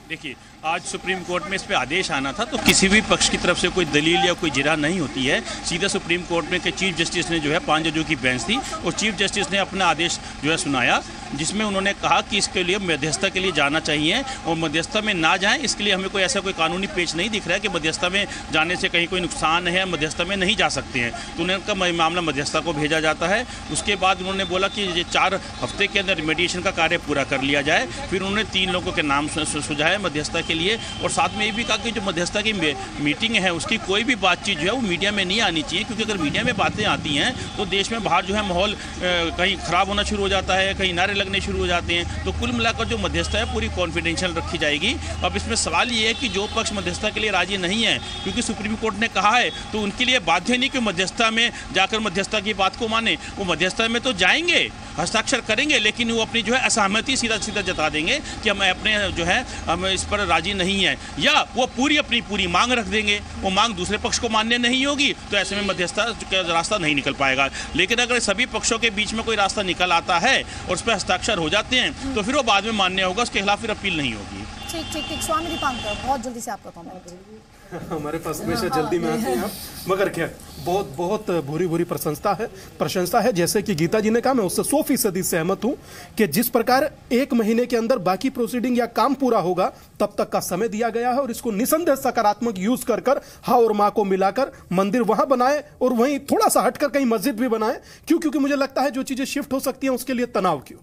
देखिए, आज सुप्रीम कोर्ट में इस पे आदेश आना था, तो किसी भी पक्ष की तरफ से कोई दलील या कोई जिरा नहीं होती है। सीधा सुप्रीम कोर्ट में के चीफ जस्टिस ने जो है 5 जजों की बेंच थी, और चीफ जस्टिस ने अपना आदेश जो है सुनाया, जिसमें उन्होंने कहा कि इसके लिए मध्यस्थता के लिए जाना चाहिए, और मध्यस्थता में ना जाएं इसके लिए हमें कोई ऐसा कोई कानूनी पेच नहीं दिख रहा है कि मध्यस्थता में जाने से कहीं कोई नुकसान है, मध्यस्थता में नहीं जा सकते हैं। तो उन्होंने कहा मामला मध्यस्थता को भेजा जाता है। उसके बाद उन्होंने बोला कि ये 4 हफ्ते के अंदर मेडिएशन का कार्य पूरा कर लिया जाए। फिर उन्होंने 3 लोगों के नाम सुझाए मध्यस्थता के लिए, और साथ में ये भी कहा कि जो मध्यस्थता की मीटिंग है उसकी कोई भी बातचीत जो है वो मीडिया में नहीं आनी चाहिए, क्योंकि अगर मीडिया में बातें आती हैं तो देश में बाहर जो है माहौल कहीं खराब होना शुरू हो जाता है, कहीं नारे लगने शुरू हो जाते हैं। तो कुल मिलाकर जो मध्यस्थता है पूरी कॉन्फिडेंशियल रखी जाएगी। अब इसमें सवाल ये है कि जो पक्ष मध्यस्थता के लिए राजी नहीं है, क्योंकि सुप्रीम कोर्ट ने कहा है, तो उनके लिए बाध्य नहीं कि मध्यस्थता में जाकर मध्यस्थता की बात को माने। वो मध्यस्थता में तो जाएंगे, हस्ताक्षर करेंगे, लेकिन वो अपनी जो है असहमति सीधा सीधा जता देंगे कि हम अपने जो है हम इस पर राजी नहीं है, या वो पूरी मांग रख देंगे। वो मांग दूसरे पक्ष को मान्य नहीं होगी, तो ऐसे में मध्यस्थता का रास्ता नहीं निकल पाएगा। लेकिन अगर सभी पक्षों के बीच में कोई रास्ता निकल आता है और उस पर हस्ताक्षर हो जाते हैं तो फिर वो बाद में मान्य होगा, उसके खिलाफ फिर अपील नहीं होगी। ठीक। स्वामी दीपांकर, बहुत जल्दी से आपका कमेंट। हमारे पास हमेशा जल्दी में आते हैं आप, मगर क्या बहुत भूरी प्रशंसा है। जैसे कि गीता जी ने कहा, मैं उससे 100% सहमत हूं कि जिस प्रकार 1 महीने के अंदर बाकी प्रोसीडिंग या काम पूरा होगा तब तक का समय दिया गया है और इसको निसंदेह सकारात्मक यूज कर हा और माँ को मिलाकर मंदिर वहां बनाए और वहीं थोड़ा सा हटकर कहीं मस्जिद भी बनाए। क्योंकि मुझे लगता है जो चीजें शिफ्ट हो सकती हैं उसके लिए तनाव क्यों।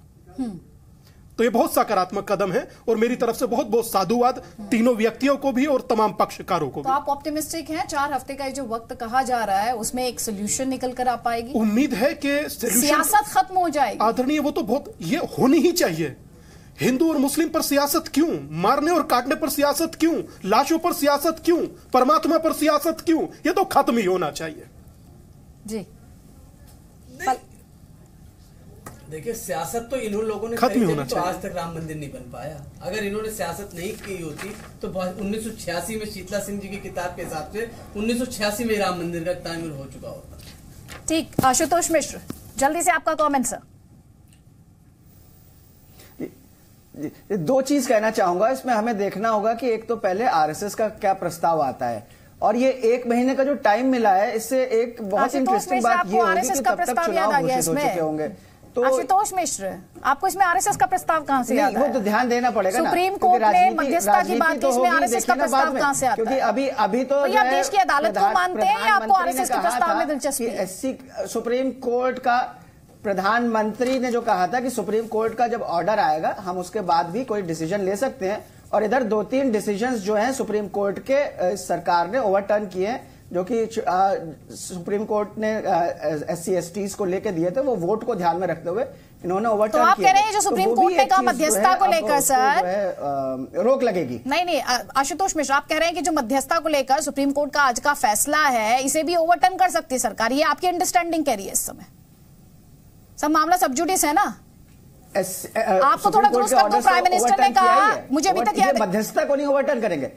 तो ये बहुत सकारात्मक कदम है और मेरी तरफ से बहुत साधुवाद तीनों व्यक्तियों को भी और तमाम पक्षकारों को भी। तो आप ऑप्टिमिस्टिक हैं? 4 हफ्ते का जो वक्त कहा जा रहा है उसमें एक सोल्यूशन निकल कर आ पाएगी? उम्मीद है कि सियासत खत्म हो जाएगी। आदरणीय, वो तो बहुत ये होनी ही चाहिए। हिंदू और मुस्लिम पर सियासत क्यों? मारने और काटने पर सियासत क्यों? लाशों पर सियासत क्यों? परमात्मा पर सियासत क्यों? ये तो खत्म ही होना चाहिए। जी देखिए, सियासत तो इन्होंने लोगों ने खत्म होना चाहिए। आज तक राम मंदिर नहीं बन पाया। अगर इन्होंने सियासत नहीं की होती तो 1986 में शीतला सिंह जी की किताब के हिसाब से 1986 में राम मंदिर का तामीर हो चुका होता। ठीक, आशुतोष मिश्र, जल्दी से आपका कमेंट सर। 2 चीज कहना चाहूंगा इसमें। हमें देखना होगा कि एक तो पहले आरएसएस का क्या प्रस्ताव आता है और ये 1 महीने का जो टाइम मिला है, इससे एक बहुत इंटरेस्टिंग बात ये होगी कि तब तक चुनाव घोषित हो चुके होंगे। तो आशुतोष मिश्र, आपको इसमें आरएसएस का प्रस्ताव कहां से आता है? वो तो ध्यान देना पड़ेगा ना। सुप्रीम कोर्ट ने मध्यस्थता की बात की, इसमें आरएसएस का प्रस्ताव कहां से आता है? क्योंकि अभी तो आप देश की अदालत को मानते हैं या आपको आरएसएस के प्रस्ताव में दिलचस्पी है? सुप्रीम कोर्ट का प्रधानमंत्री ने जो कहा था कि सुप्रीम कोर्ट का जब ऑर्डर आएगा हम उसके बाद भी कोई डिसीजन ले सकते हैं, और इधर 2-3 डिसीजंस जो हैं सुप्रीम कोर्ट के सरकार ने ओवरटर्न किए हैं, जो कि सुप्रीम कोर्ट ने SC/STs को लेकर दिए थे, वो वोट को ध्यान में रखते हुए इन्होंने ओवरटर्न किया। तो आप कह रहे हैं जो सुप्रीम कोर्ट ने कहा मध्यस्थता को लेकर सर रोक लगेगी? नहीं, आशुतोष मिश्र, आप कह रहे हैं कि जो मध्यस्थता को लेकर सुप्रीम कोर्ट का आज का फैसला है इसे भी ओवरटर्न कर सकती है सरकार, ये आपकी अंडरस्टैंडिंग कह रही है? इस समय सब मामला सब जुडिस है ना, आपको थोड़ा दुरुस्त कर दो। प्राइम मिनिस्टर ने कहा, मुझे अभी तक याद है, मध्यस्थता को नहीं ओवरटर्न करेंगे।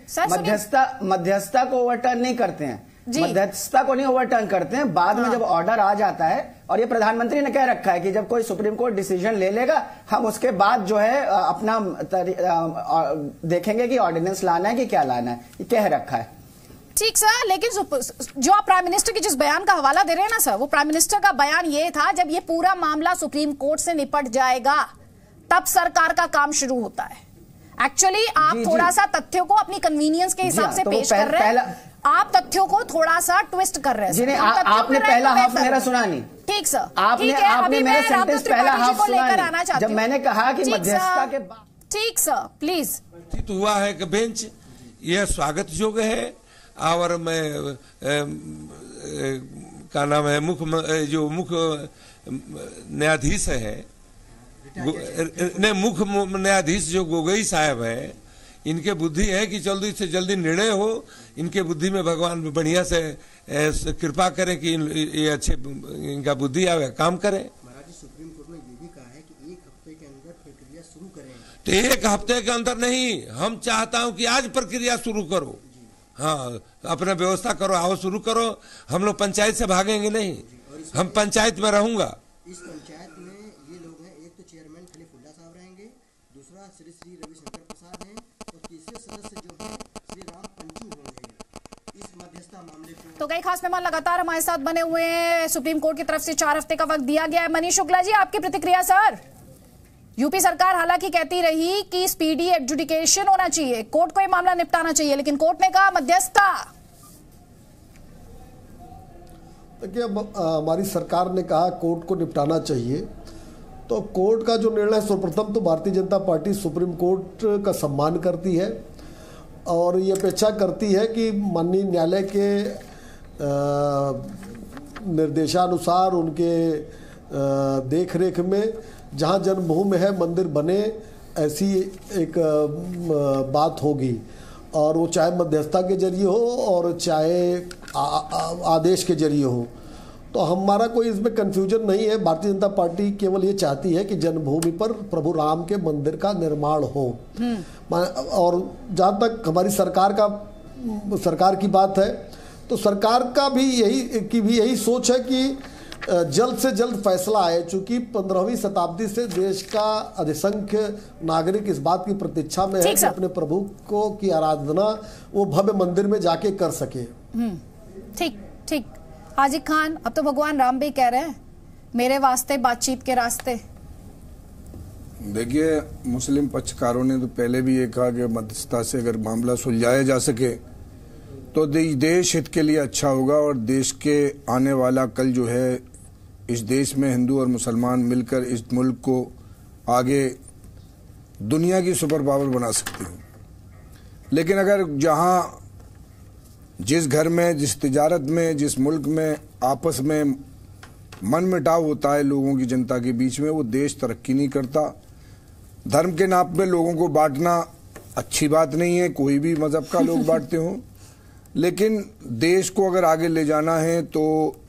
मध्यस्थता को ओवरटर्न नहीं करते हैं, मध्यस्थता को नहीं ओवरटर्न करते हैं। बाद में जब ऑर्डर आ जाता है, और ये प्रधानमंत्री ने कह रखा है कि जब कोई सुप्रीम कोर्ट डिसीजन ले लेगा हम उसके बाद जो है अपना देखेंगे कि ऑर्डिनेंस लाना है कि क्या लाना है, ये कह रखा है। ठीक सर, लेकिन जो आप प्राइम मिनिस्टर के जिस बयान का हवाला दे रहे हैं ना सर, वो प्राइम मिनिस्टर का बयान ये था जब ये पूरा मामला सुप्रीम कोर्ट से निपट जाएगा तब सरकार का काम शुरू होता है। एक्चुअली आप थोड़ा सा तथ्यों को अपनी कन्वीनियंस के हिसाब से पेश कर रहे हैं, आप तथ्यों को थोड़ा सा ट्विस्ट कर रहे हैं। आपने पहला हाफ मेरा सुना नहीं। ठीक सर, आपने मेरा सेंटेंस पहला हाफ सुना नहीं जब मैंने कहा कि मध्यस्थता के बाद। ठीक सर, प्लीज। हुआ है कि बेंच यह स्वागत योग्य है, और मैं क्या नाम है मुख्य न्यायाधीश है, मुख्य न्यायाधीश जो गोगोई साहब है, इनके बुद्धि है कि जल्दी से जल्दी निर्णय हो। इनके बुद्धि में भगवान बढ़िया से कृपा करें कि ये अच्छे इनका बुद्धि आवे, काम करें। सुप्रीम कोर्ट ने ये भी कहा है कि 1 हफ्ते के अंदर प्रक्रिया शुरू करें। तो 1 हफ्ते के अंदर नहीं, हम चाहता हूं कि आज प्रक्रिया शुरू करो। हाँ, अपना व्यवस्था करो, आओ शुरू करो। हम लोग पंचायत से भागेंगे नहीं, हम पंचायत में रहूंगा। इस पंचायत में ये लोग हैं, एक तो चेयरमैन खलीफुल्ला साहब रहेंगे, दूसरा श्री रविशंकर प्रसाद हैं, और तीसरे सदस्य जो हैं श्री राम पंचू होंगे। इस मध्यस्थता मामले को तो कई खास मेहमान लगातार हमारे साथ बने हुए हैं। सुप्रीम कोर्ट की तरफ से 4 हफ्ते का वक्त दिया गया है। मनीष शुक्ला जी, आपकी प्रतिक्रिया सर। यूपी सरकार हालांकि कहती रही कि स्पीडी एडजुडिकेशन होना चाहिए, कोर्ट को यह मामला निपटाना चाहिए, लेकिन कोर्ट ने कहा मध्यस्थता। देखिए, हमारी सरकार ने कहा कोर्ट को निपटाना चाहिए, तो कोर्ट का जो निर्णय, सर्वप्रथम तो Bharatiya Janata party supreme court का सम्मान करती है और ये अपेक्षा करती है कि माननीय न्यायालय के निर्देशानुसार, उनके देखरेख में जहाँ जन्मभूमि है मंदिर बने, ऐसी एक बात होगी। और वो चाहे मध्यस्थता के जरिए हो और चाहे आदेश के जरिए हो, तो हमारा कोई इसमें कन्फ्यूजन नहीं है। भारतीय जनता पार्टी केवल ये चाहती है कि जन्मभूमि पर प्रभु राम के मंदिर का निर्माण हो। और जहाँ तक हमारी सरकार की बात है, तो सरकार का भी यही सोच है कि जल्द से जल्द फैसला आए, चूंकि 15वीं शताब्दी से देश का अधिसंख्य नागरिक इस बात की प्रतीक्षा में है कि अपने प्रभु को की आराधना वो भव्य मंदिर में जाके कर सके। ठीक ठीक। हाजी खान, अब तो भगवान राम भी कह रहे हैं मेरे वास्ते बातचीत के रास्ते। देखिए, मुस्लिम पक्षकारों ने तो पहले भी ये कहा कि मध्यस्थता से अगर मामला सुलझाया जा सके तो देश हित के लिए अच्छा होगा, और देश के आने वाला कल जो है इस देश में हिंदू और मुसलमान मिलकर इस मुल्क को आगे दुनिया की सुपर पावर बना सकते हैं। लेकिन अगर जहां जिस घर में, जिस तिजारत में, जिस मुल्क में आपस में मन मुटाव होता है लोगों की, जनता के बीच में, वो देश तरक्की नहीं करता। धर्म के नाम पे लोगों को बांटना अच्छी बात नहीं है, कोई भी मजहब का लोग बांटते हों, लेकिन देश को अगर आगे ले जाना है तो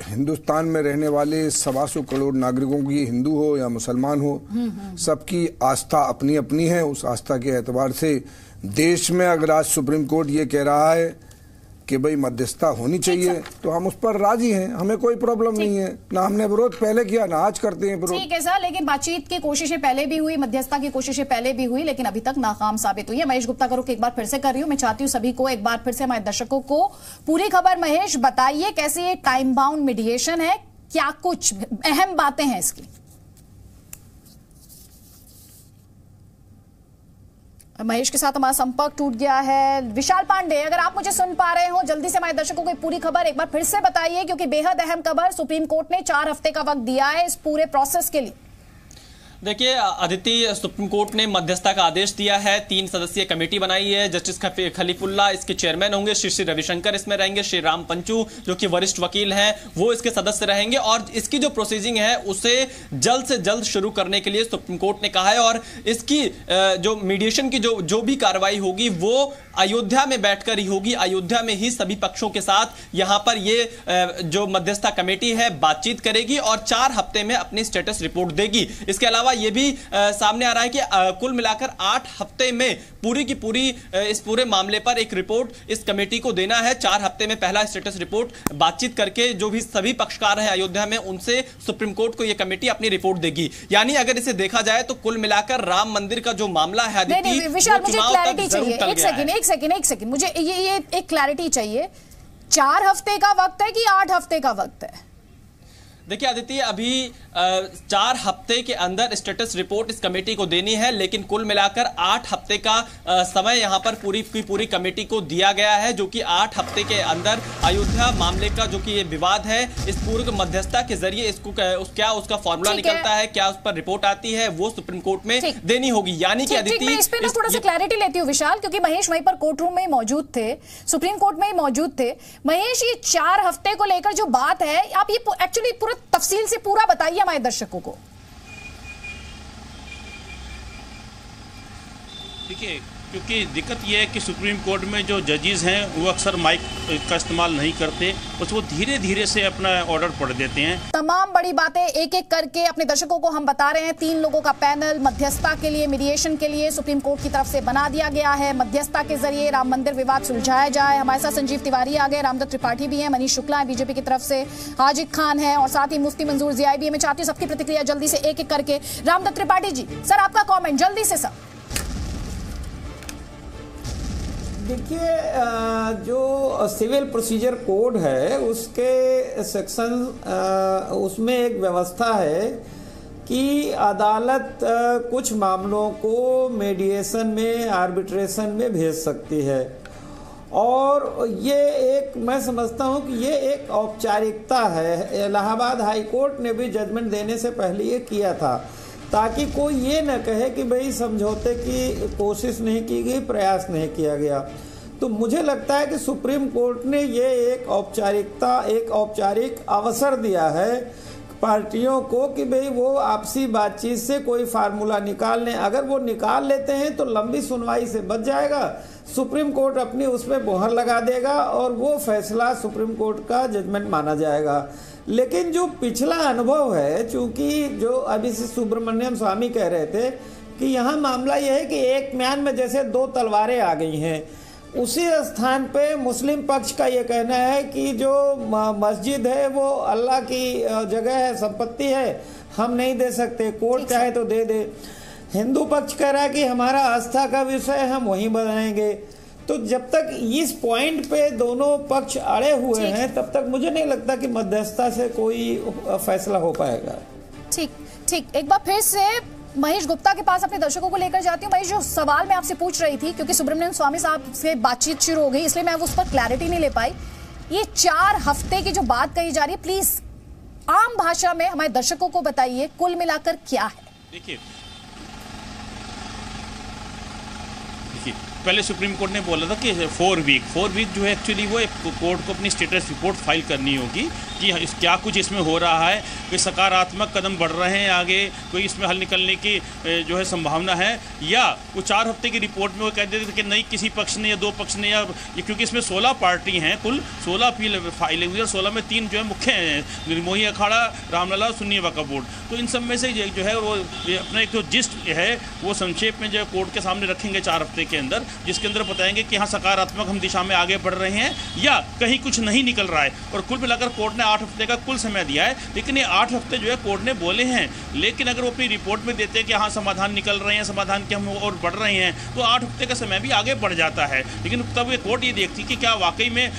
हिंदुस्तान में रहने वाले 125 करोड़ नागरिकों की, हिंदू हो या मुसलमान हो, सबकी आस्था अपनी अपनी है। उस आस्था के एतबार से देश में अगर आज सुप्रीम कोर्ट ये कह रहा है कि भाई मध्यस्थता होनी चाहिए तो हम उस पर राजी हैं, हमें कोई प्रॉब्लम नहीं है। ना हमने विरोध पहले किया, ना आज करते हैं विरोध। ठीक है सर, लेकिन बातचीत की कोशिशें पहले भी हुई, मध्यस्थता की कोशिशें पहले भी हुई, लेकिन अभी तक नाकाम साबित हुई है। महेश गुप्ता का रुख एक बार फिर से कर रही हूँ। मैं चाहती हूँ सभी को एक बार फिर से, हमारे दर्शकों को पूरी खबर महेश बताइए कैसे ये टाइम बाउंड मीडिएशन है, क्या कुछ अहम बातें हैं इसकी। महेश के साथ हमारा संपर्क टूट गया है। विशाल पांडे, अगर आप मुझे सुन पा रहे हो, जल्दी से हमारे दर्शकों को पूरी खबर एक बार फिर से बताइए, क्योंकि बेहद अहम खबर, सुप्रीम कोर्ट ने 4 हफ्ते का वक्त दिया है इस पूरे प्रोसेस के लिए। देखिए अदिति, सुप्रीम कोर्ट ने मध्यस्थता का आदेश दिया है। 3 सदस्यीय कमेटी बनाई है। जस्टिस खलीफुल्ला इसके चेयरमैन होंगे, श्री रविशंकर इसमें रहेंगे, श्री राम पंचू जो कि वरिष्ठ वकील हैं वो इसके सदस्य रहेंगे, और इसकी जो प्रोसीजिंग है उसे जल्द से जल्द शुरू करने के लिए सुप्रीम कोर्ट ने कहा है। और इसकी जो मीडिएशन की जो भी कार्रवाई होगी वो अयोध्या में बैठकर ही होगी। अयोध्या में ही सभी पक्षों के साथ यहां पर ये जो मध्यस्थता कमेटी है बातचीत करेगी और 4 हफ्ते में अपनी स्टेटस रिपोर्ट देगी। इसके अलावा ये भी सामने आ रहा है कि कुल मिलाकर 8 हफ्ते में पूरी की पूरी इस पूरे मामले पर एक रिपोर्ट इस कमेटी को देना है। 4 हफ्ते में पहला स्टेटस रिपोर्ट बातचीत करके जो भी सभी पक्षकार हैं अयोध्या में उनसे सुप्रीम कोर्ट को यह कमेटी अपनी रिपोर्ट देगी। यानी अगर इसे देखा जाए तो कुल मिलाकर राम मंदिर का जो मामला है विशाल, मुझे क्लैरिटी चाहिए। एक सेकंड मुझे ये एक क्लैरिटी चाहिए। 4 हफ्ते का वक्त है कि 8 हफ्ते का वक्त है? देखिए आदित्य, अभी 4 हफ्ते के अंदर स्टेटस रिपोर्ट इस कमेटी को देनी है, लेकिन कुल मिलाकर 8 हफ्ते का समय यहां पर पूरी की पूरी कमेटी को दिया गया है, जो कि 8 हफ्ते के अंदर अयोध्या मामले का जो कि ये विवाद है इस पूरे मध्यस्थता के जरिए इसको क्या उसका फॉर्मूला निकलता है, क्या उस पर रिपोर्ट आती है, वो सुप्रीम कोर्ट में देनी होगी। यानी कि आदित्य, इस पे थोड़ा सा क्लैरिटी लेती हूँ विशाल, क्योंकि महेश वहीं पर कोर्ट रूम में मौजूद थे, सुप्रीम कोर्ट में ही मौजूद थे। महेश, ये 4 हफ्ते को लेकर जो बात है, आप ये एक्चुअली पूरा तफसील से पूरा बताइए हमारे दर्शकों को। देखिए, क्योंकि दिक्कत यह है कि सुप्रीम कोर्ट में जो जजेस हैं वो अक्सर माइक का इस्तेमाल नहीं करते, बस वो धीरे धीरे से अपना ऑर्डर पढ़ देते हैं। तमाम बड़ी बातें एक एक करके अपने दर्शकों को हम बता रहे हैं। 3 लोगों का पैनल मध्यस्थता के लिए, मीडिएशन के लिए सुप्रीम कोर्ट की तरफ से बना दिया गया है। मध्यस्थता के जरिए राम मंदिर विवाद सुलझाया जाए। हमारे साथ संजीव तिवारी आ गए, रामदत्त त्रिपाठी भी हैं, मनीष शुक्ला है बीजेपी की तरफ से, हाजिक खान है और साथ ही मुफ्ती मंजूर जियाई भी है। मैं चाहती हूँ सबकी प्रतिक्रिया जल्दी से एक एक करके। रामदत्त त्रिपाठी जी, सर आपका कॉमेंट जल्दी से सर। देखिए, जो सिविल प्रोसीजर कोड है उसके सेक्शन उसमें एक व्यवस्था है कि अदालत कुछ मामलों को मीडिएशन में, आर्बिट्रेशन में भेज सकती है, और ये एक, मैं समझता हूँ कि ये एक औपचारिकता है। इलाहाबाद हाई कोर्ट ने भी जजमेंट देने से पहले ये किया था, ताकि कोई ये न कहे कि भाई समझौते की कोशिश नहीं की गई, प्रयास नहीं किया गया। तो मुझे लगता है कि सुप्रीम कोर्ट ने ये एक औपचारिकता, एक औपचारिक अवसर दिया है पार्टियों को कि भाई वो आपसी बातचीत से कोई फार्मूला निकाल लें। अगर वो निकाल लेते हैं तो लंबी सुनवाई से बच जाएगा, सुप्रीम कोर्ट अपनी उसमें मोहर लगा देगा और वो फैसला सुप्रीम कोर्ट का जजमेंट माना जाएगा। लेकिन जो पिछला अनुभव है, चूंकि जो अभी से सुब्रमण्यम स्वामी कह रहे थे कि यहाँ मामला यह है कि एक म्यान में जैसे 2 तलवारें आ गई हैं। उसी स्थान पे मुस्लिम पक्ष का ये कहना है कि जो मस्जिद है वो अल्लाह की जगह है, संपत्ति है, हम नहीं दे सकते, कोर्ट चाहे तो दे दे। हिंदू पक्ष कह रहा है कि हमारा आस्था का विषय है, हम वहीं बनाएंगे। तो जब तक इस पॉइंट पे दोनों पक्ष अड़े हुए हैं तब तक मुझे नहीं लगता कि मध्यस्थता से कोई फैसला हो पाएगा। ठीक, एक बार फिर से महेश गुप्ता के पास अपने दर्शकों को लेकर जाती हूँ। महेश, जो सवाल मैं आपसे पूछ रही थी, क्योंकि सुब्रमण्यम स्वामी साहब से बातचीत शुरू हो गई इसलिए मैं उस पर क्लैरिटी नहीं ले पाई। ये 4 हफ्ते की जो बात कही जा रही है, प्लीज आम भाषा में हमारे दर्शकों को बताइए, कुल मिलाकर क्या है? देखिए, पहले सुप्रीम कोर्ट ने बोला था कि 4 वीक जो है एक्चुअली वो एक कोर्ट को अपनी स्टेटस रिपोर्ट फाइल करनी होगी कि क्या कुछ इसमें हो रहा है, कोई सकारात्मक कदम बढ़ रहे हैं आगे, कोई इसमें हल निकलने की जो है संभावना है, या वो 4 हफ्ते की रिपोर्ट में वो कह देते थे कि नहीं किसी पक्ष ने या 2 पक्ष ने, या क्योंकि इसमें 16 पार्टी हैं, कुल 16 अपील फाइलें हुई और 16 में 3 जो है मुख्य हैं, निर्मोही अखाड़ा, रामलला और सुन्नी वक्फ बोर्ड। तो इन सब में से जो है वो अपना एक जो जिस्ट है वो संक्षेप में जो कोर्ट के सामने रखेंगे 4 हफ्ते के अंदर, जिसके अंदर बताएंगे कि हाँ सकारात्मक हम दिशा में आगे बढ़ रहे हैं या कहीं कुछ नहीं निकल रहा है। और कुल मिलाकर कोर्ट ने 8 हफ्ते का कुल समय दिया है, लेकिन ये 8 हफ्ते जो है कोर्ट ने बोले हैं, लेकिन अगर वो अपनी रिपोर्ट में देते हैं कि हाँ समाधान निकल रहे हैं, समाधान के हम और बढ़ रहे हैं, तो 8 हफ्ते का समय भी आगे बढ़ जाता है। लेकिन तब ये कोर्ट ये देखती कि क्या वाकई में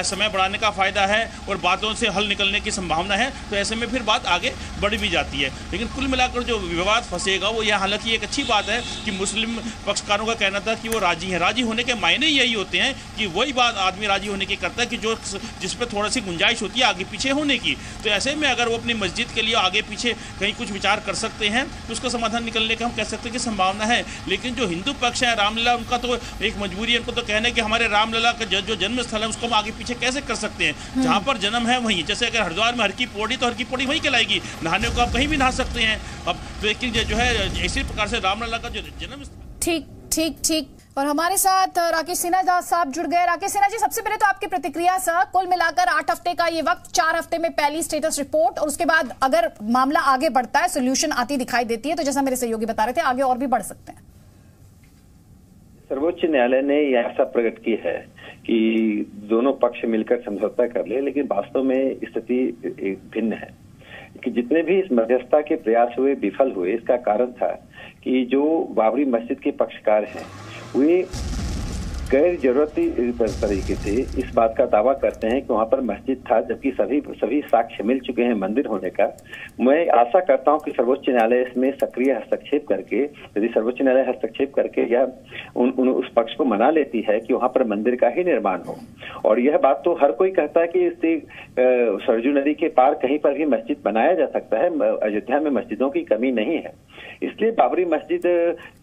समय बढ़ाने का फायदा है और बातों से हल निकलने की संभावना है, तो ऐसे में फिर बात आगे बढ़ भी जाती है। लेकिन कुल मिलाकर जो विवाद फंसेगा वो यह, हालांकि एक अच्छी बात है कि मुस्लिम पक्षकारों का कहना था कि वो राजी हैं। राजी होने के मायने यही होते हैं कि वही बात आदमी राजी होने की करता है कि जो जिस पर थोड़ी सी गुंजाइश होती है आगे पीछे होने की। तो ऐसे में अगर वो अपनी मस्जिद के लिए आगे पीछे कहीं कुछ विचार कर सकते हैं तो उसका समाधान निकलने का हम कह सकते हैं कि संभावना है। लेकिन जो हिंदू पक्ष है, रामलला, उनका तो एक मजबूरी है, उनको तो कहना है कि हमारे रामलला का जो जन्म स्थल है उसको हम आगे पीछे कैसे कर सकते हैं, जहाँ पर जन्म है वहीं। जैसे अगर हरिद्वार में हर की पौड़ी, तो हर की पौड़ी वहीं कहलाएगी, नहाने को आप कहीं भी नहा सकते हैं। अब तो लेकिन जो है इसी प्रकार से रामलला का जो जन्म। ठीक। और हमारे साथ राकेश सिन्हा साहब जुड़ गए। राकेश सिन्हा जी, सबसे पहले तो आपकी प्रतिक्रिया सर, कुल मिलाकर 8 हफ्ते का ये वक्त, 4 हफ्ते में पहली स्टेटस रिपोर्ट, और उसके बाद अगर मामला आगे बढ़ता है, सोल्यूशन आती दिखाई देती है, तो जैसा मेरे सहयोगी बता रहे थे आगे और भी बढ़ सकते हैं। सर्वोच्च न्यायालय ने यह आशा प्रकट की है कि दोनों पक्ष मिलकर समझौता कर ले, लेकिन वास्तव में स्थिति भिन्न है कि जितने भी इस मध्यस्थता के प्रयास हुए विफल हुए, इसका कारण था कि जो बाबरी मस्जिद के पक्षकार हैं वे गैर जरूरती तरीके से इस बात का दावा करते हैं कि वहां पर मस्जिद था, जबकि सभी साक्ष्य मिल चुके हैं मंदिर होने का। मैं आशा करता हूं कि सर्वोच्च न्यायालय इसमें सक्रिय हस्तक्षेप करके, यदि सर्वोच्च न्यायालय हस्तक्षेप करके या उस पक्ष को मना लेती है कि वहां पर मंदिर का ही निर्माण हो। और यह बात तो हर कोई कहता है कि इससे सरजू नदी के पार कहीं पर भी मस्जिद बनाया जा सकता है, अयोध्या में मस्जिदों की कमी नहीं है। इसलिए बाबरी मस्जिद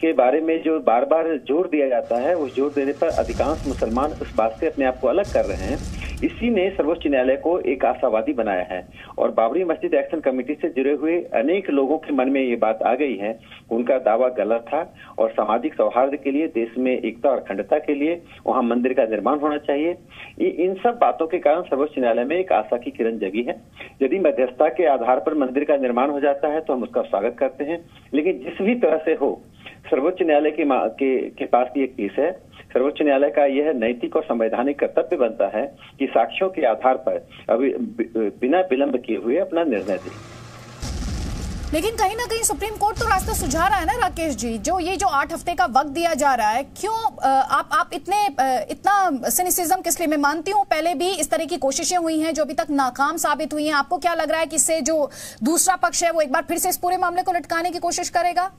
के बारे में जो बार बार जोर दिया जाता है, उस जोर देने पर अधिकांश मुसलमान उस बात से अपने आप को अलग कर रहे हैं। इसी ने सर्वोच्च न्यायालय को एक आशावादी बनाया है और बाबरी मस्जिद एक्शन कमेटी से जुड़े हुए अनेक लोगों के मन में ये बात आ गई है, उनका दावा गलत था और सामाजिक सौहार्द के लिए, देश में एकता और अखंडता के लिए वहां मंदिर का निर्माण होना चाहिए। इन सब बातों के कारण सर्वोच्च न्यायालय में एक आशा की किरण जगी है। यदि मध्यस्थता के आधार पर मंदिर का निर्माण हो जाता है तो हम उसका स्वागत करते हैं, लेकिन जिस भी तरह से हो, सर्वोच्च न्यायालय के पास भी एक केस है। सर्वोच्च न्यायालय का यह नैतिक और संवैधानिक कर्तव्य बनता है कि साक्ष्यों के आधार पर अभी बिना विलंब किए हुए अपना निर्णय दे। लेकिन कहीं ना कहीं सुप्रीम कोर्ट तो रास्ता सुझा रहा है ना राकेश जी, जो 8 हफ्ते का वक्त दिया जा रहा है, क्यों आप इतना सिनिसिज्म किस लिए? मैं मानती हूँ पहले भी इस तरह की कोशिशें हुई हैं जो अभी तक नाकाम साबित हुई हैं। आपको क्या लग रहा है कि इससे जो दूसरा पक्ष है वो एक बार फिर से इस पूरे मामले को लटकाने की कोशिश करेगा?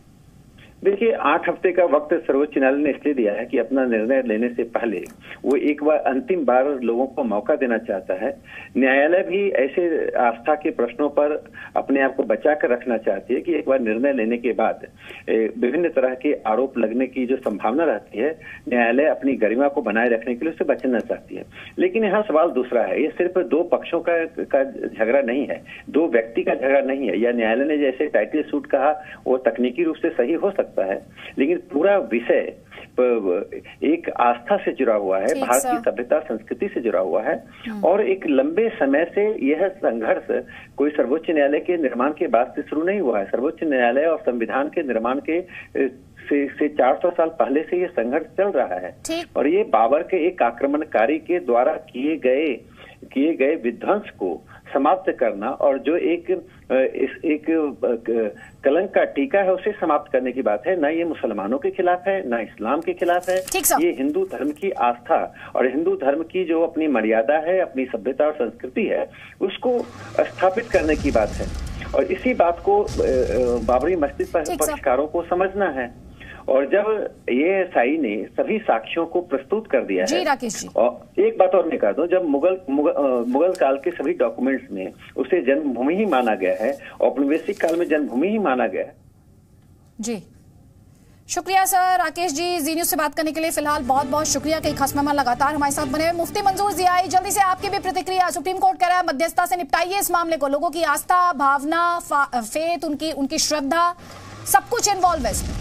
देखिए, 8 हफ्ते का वक्त सर्वोच्च न्यायालय ने इसलिए दिया है कि अपना निर्णय लेने से पहले वो एक बार अंतिम बार लोगों को मौका देना चाहता है। न्यायालय भी ऐसे आस्था के प्रश्नों पर अपने आप को बचा कर रखना चाहती है कि एक बार निर्णय लेने के बाद विभिन्न तरह के आरोप लगने की जो संभावना रहती है, न्यायालय अपनी गरिमा को बनाए रखने के लिए उससे बचना चाहती है। लेकिन यहाँ सवाल दूसरा है, ये सिर्फ 2 पक्षों का झगड़ा नहीं है, 2 व्यक्ति का झगड़ा नहीं है। या न्यायालय ने जैसे टाइटल सूट कहा वो तकनीकी रूप से सही हो सकता है, लेकिन पूरा विषय एक आस्था से जुड़ा हुआ है, भारत की सभ्यता संस्कृति से जुड़ा हुआ है, और एक लंबे समय से यह संघर्ष कोई सर्वोच्च न्यायालय के निर्माण के बाद से शुरू नहीं हुआ है। सर्वोच्च न्यायालय और संविधान के निर्माण के से 400 साल पहले से ये संघर्ष चल रहा है, और ये बाबर के एक आक्रमणकारी के द्वारा किए गए विध्वंस को समाप्त करना और जो एक कलंक का टीका है उसे समाप्त करने की बात है। ना ये मुसलमानों के खिलाफ है, ना इस्लाम के खिलाफ है, ये हिंदू धर्म की आस्था और हिंदू धर्म की जो अपनी मर्यादा है, अपनी सभ्यता और संस्कृति है, उसको स्थापित करने की बात है। और इसी बात को बाबरी मस्जिद पक्षकारों को समझना है। और जब एएसआई ने सभी साक्ष्यों को प्रस्तुत कर दिया है, राकेश जी, और एक बात और मैं कह दूं, जब मुगल काल के सभी डॉक्यूमेंट्स में उसे जन्मभूमि ही माना गया है, औपनिवेशिक काल में जन्मभूमि ही माना गया है। जी शुक्रिया सर, राकेश जी जी न्यूज से बात करने के लिए फिलहाल बहुत बहुत शुक्रिया। कई खास मेहमान लगातार हमारे साथ बने हुए। मुफ्ती मंजूर जियाई, जल्दी से आपकी भी प्रतिक्रिया। सुप्रीम कोर्ट कह रहा है मध्यस्थता से निपटाइए इस मामले को, लोगों की आस्था, भावना, फेथ, उनकी श्रद्धा, सब कुछ इन्वॉल्व है इसमें।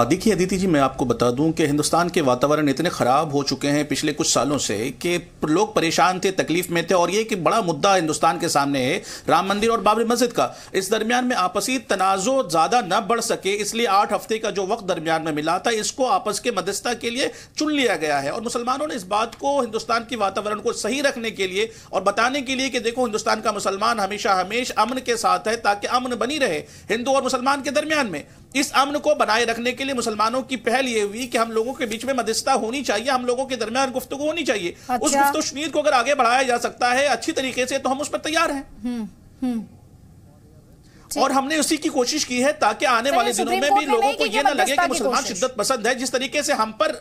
देखिए अदिति जी, मैं आपको बता दूं कि हिंदुस्तान के वातावरण इतने ख़राब हो चुके हैं पिछले कुछ सालों से कि लोग परेशान थे, तकलीफ में थे, और ये कि बड़ा मुद्दा हिंदुस्तान के सामने है राम मंदिर और बाबरी मस्जिद का। इस दरमियान में आपसी तनाज़ो ज़्यादा न बढ़ सके, इसलिए 8 हफ्ते का जो वक्त दरमियान में मिला था, इसको आपस के मध्यस्थता के लिए चुन लिया गया है। और मुसलमानों ने इस बात को हिंदुस्तान के वातावरण को सही रखने के लिए और बताने के लिए कि देखो हिंदुस्तान का मुसलमान हमेशा अमन के साथ है, ताकि अमन बनी रहे हिंदू और मुसलमान के दरमियान में। इस अमन को बनाए रखने के लिए मुसलमानों की पहल ये हुई कि हम लोगों के बीच में मध्यस्थता होनी चाहिए, हम लोगों के दरमियान गुफ्तगू होनी चाहिए। अच्छा। उस गुफ्तगू को अगर आगे बढ़ाया जा सकता है अच्छी तरीके से तो हम उस पर तैयार हैं। और हमने उसी की कोशिश की है ताकि आने वाले दिनों में भी लोगों को यह ना लगे कि मुसलमान शिद्दत पसंद है। जिस तरीके से हम पर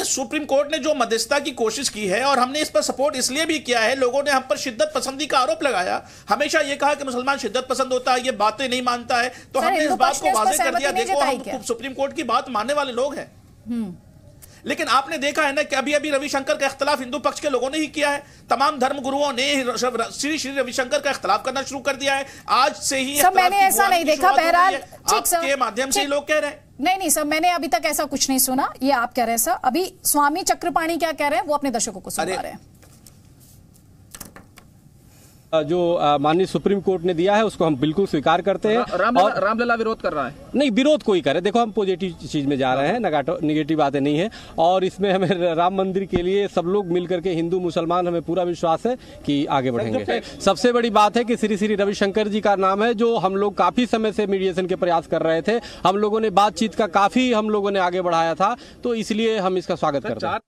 सुप्रीम कोर्ट ने जो मध्यस्थता की कोशिश की है, और हमने इस पर सपोर्ट इसलिए भी किया है, लोगों ने हम पर शिद्दत पसंदी का आरोप लगाया, हमेशा ये कहा कि मुसलमान शिद्दत पसंद होता है, ये बातें नहीं मानता है, तो हमने इस बात को वाज़ेह कर दिया, देखो हम सुप्रीम कोर्ट की बात मानने वाले लोग हैं। लेकिन आपने देखा है ना कि अभी रविशंकर का इख्तलाफ हिंदू पक्ष के लोगों ने ही किया है। तमाम धर्म गुरुओं ने श्री रविशंकर का इख्तलाफ करना शुरू कर दिया है। आज से ही मैंने ऐसा नहीं देखा, बहरहाल आपके माध्यम से लोग कह रहे हैं। नहीं सर, मैंने अभी तक ऐसा कुछ नहीं सुना, ये आप कह रहे हैं सर। अभी स्वामी चक्रपाणी क्या कह रहे हैं वो अपने दर्शकों को सुना रहे हैं। जो माननीय सुप्रीम कोर्ट ने दिया है उसको हम बिल्कुल स्वीकार करते हैं। रामलला विरोध कर रहा है? नहीं, विरोध कोई करे, देखो हम पॉजिटिव चीज में जा रहे हैं, नेगेटिव बातें नहीं है। और इसमें हमें राम मंदिर के लिए सब लोग मिलकर के, हिंदू मुसलमान, हमें पूरा विश्वास है कि आगे बढ़ेंगे। सबसे बड़ी बात है कि श्री रविशंकर जी का नाम है, जो हम लोग काफी समय से मीडिएशन के प्रयास कर रहे थे, हम लोगों ने बातचीत का काफी हम लोगों ने आगे बढ़ाया था, तो इसलिए हम इसका स्वागत करते हैं।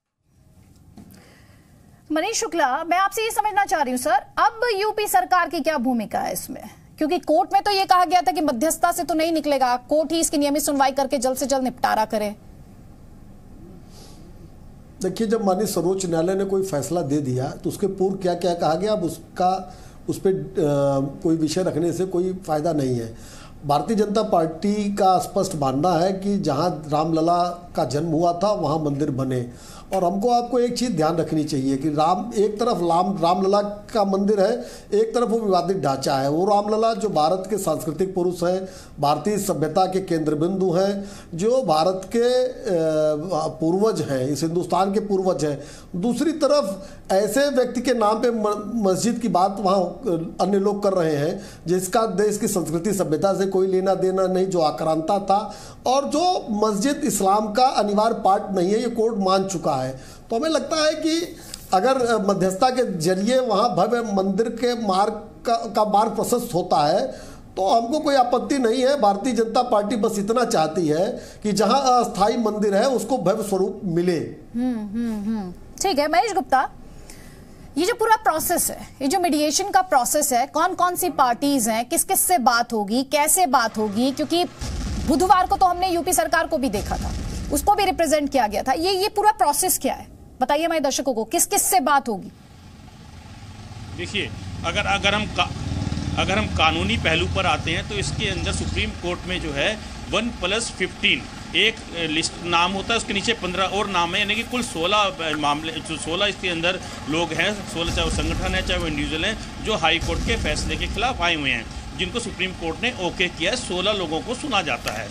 मनीष शुक्ला, मैं आपसे ये समझना चाह रही हूँ सर, अब यूपी सरकार की क्या भूमिका है इसमें? क्योंकि कोर्ट में तो ये कहा गया था कि मध्यस्थता से तो नहीं निकलेगा, कोर्ट ही इसकी नियमित सुनवाई करके जल्द से जल्द निपटारा करे। देखिए, जब माननीय सर्वोच्च न्यायालय ने कोई फैसला दे दिया तो उसके पूर्व क्या क्या कहा गया, अब उस पर कोई विषय रखने से कोई फायदा नहीं है। भारतीय जनता पार्टी का स्पष्ट मानना है कि जहां रामलला का जन्म हुआ था वहां मंदिर बने। और हमको आपको एक चीज़ ध्यान रखनी चाहिए कि एक तरफ रामलला का मंदिर है, एक तरफ वो विवादित ढांचा है। वो रामलला जो भारत के सांस्कृतिक पुरुष हैं, भारतीय सभ्यता के केंद्र बिंदु हैं, जो भारत के पूर्वज हैं, इस हिंदुस्तान के पूर्वज हैं। दूसरी तरफ ऐसे व्यक्ति के नाम पे मस्जिद की बात वहाँ अन्य लोग कर रहे हैं जिसका देश की संस्कृति सभ्यता से कोई लेना देना नहीं, जो आक्रांता था और जो मस्जिद इस्लाम का अनिवार्य पार्ट नहीं है, ये कोर्ट मान चुका है। तो हमें लगता है कि अगर मध्यस्थता के जरिए वहाँ भव्य मंदिर के मार्ग का मार्ग प्रशस्त होता है तो हमको कोई आपत्ति नहीं है। भारतीय जनता पार्टी बस इतना चाहती है कि जहाँ अस्थायी मंदिर है उसको भव्य स्वरूप मिले। ठीक है महेश गुप्ता, ये जो पूरा प्रोसेस है, ये जो मीडिएशन का प्रोसेस है, कौन कौन सी पार्टीज हैं, किस किस से बात होगी, कैसे बात होगी? क्योंकि बुधवार को तो हमने यूपी सरकार को भी देखा था, उसको भी रिप्रेजेंट किया गया था। ये पूरा प्रोसेस क्या है, बताइए हमारे दर्शकों को, किस किस से बात होगी? देखिए, अगर हम कानूनी पहलू पर आते हैं तो इसके अंदर सुप्रीम कोर्ट में जो है 1+15 एक लिस्ट नाम होता है, उसके नीचे 15 और नाम है, यानी कि कुल 16 मामले, जो 16 इसके अंदर लोग हैं, 16 चाहे वो संगठन है चाहे वो इंडिविजुअल हैं, जो हाई कोर्ट के फैसले के खिलाफ आए हुए हैं। जिनको सुप्रीम कोर्ट ने ओके किया है। 16 लोगों को सुना जाता है,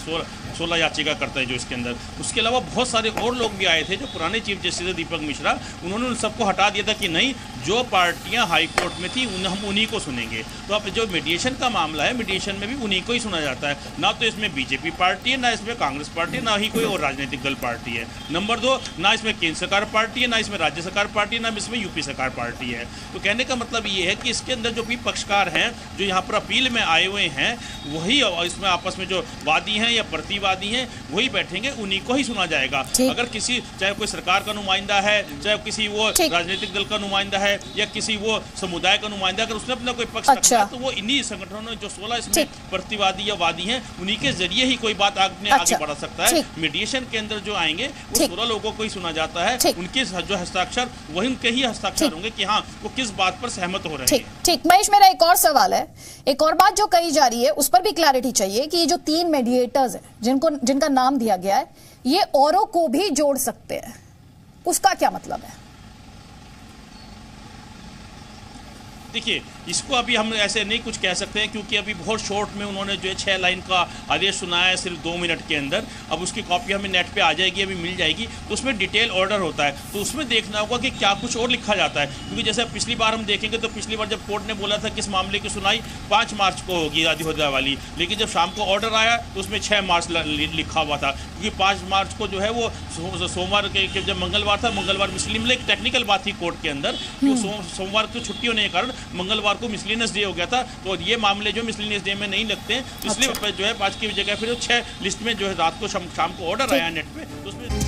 16 याचिका करते हैं जो इसके अंदर। उसके अलावा बहुत सारे और लोग भी आए थे जो पुराने चीफ जस्टिस दीपक मिश्रा, उन्होंने उन सबको हटा दिया था कि नहीं, जो पार्टियां हाई कोर्ट में थी हम उन्हीं को सुनेंगे। तो अब जो मीडिएशन का मामला है, मीडिएशन में भी उन्हीं को ही सुना जाता है। ना तो इसमें बीजेपी पार्टी है, ना इसमें कांग्रेस पार्टी है, ना ही कोई और राजनीतिक दल पार्टी है। नंबर 2, ना इसमें केंद्र सरकार पार्टी है, ना इसमें राज्य सरकार पार्टी है, ना इसमें यूपी सरकार पार्टी है। तो कहने का मतलब ये है कि इसके अंदर जो भी पक्षकार हैं जो यहाँ पर अपील में आए हुए हैं, वही इसमें आपस में जो वादी हैं या प्रतिवादी हैं वही बैठेंगे, उन्हीं को ही सुना जाएगा। अगर किसी, चाहे कोई सरकार का नुमाइंदा है, चाहे किसी वो राजनीतिक दल का नुमाइंदा है या किसी वो समुदाय का नुमाइंदा, अगर उसने अपना कोई पक्ष रखा है तो वो इन्हीं संगठनों जो 16 इसमें प्रतिवादी या वादी हैं उन्हीं के जरिए ही कोई बात आगे बढ़ा सकता है। मीडिएशन के अंदर जो आएंगे वो 16 लोगों को ही सुना जाता है, उनके जो हस्ताक्षर वही उनके ही हस्ताक्षर होंगे कि हाँ वो किस बात पर सहमत हो रहे हैं। ठीक महेश, मेरा एक और सवाल है, एक और बात जो कही जा रही है उस पर भी क्लैरिटी चाहिए कि ये जो 3 मीडिएटर्स हैं जिनका नाम दिया गया है, ये औरों को भी जोड़ सकते हैं, उसका क्या मतलब है? देखिए, इसको अभी हम ऐसे नहीं कुछ कह सकते हैं क्योंकि अभी बहुत शॉर्ट में उन्होंने जो है 6 लाइन का आदेश सुनाया है सिर्फ 2 मिनट के अंदर। अब उसकी कॉपी हमें नेट पे आ जाएगी, अभी मिल जाएगी, तो उसमें डिटेल ऑर्डर होता है, तो उसमें देखना होगा कि क्या कुछ और लिखा जाता है। क्योंकि जैसे पिछली बार हम देखेंगे तो पिछली बार जब कोर्ट ने बोला था कि इस मामले की सुनाई 5 मार्च को होगी अधिहोदा वाली, लेकिन जब शाम को ऑर्डर आया तो उसमें 6 मार्च लिखा हुआ था, क्योंकि 5 मार्च को जो है वो सोमवार के जब मंगलवार था, मंगलवार मिसलिनियस, एक टेक्निकल बात थी कोर्ट के अंदर कि सोमवार को छुट्टी होने के कारण मंगलवार को मिसलिनियस डे हो गया था। तो ये मामले जो मिसलिनियस डे में नहीं लगते हैं, इसलिए जो है 5 की जगह फिर 6 लिस्ट में जो है रात को शाम को ऑर्डर आया नेट पे, तो उसमें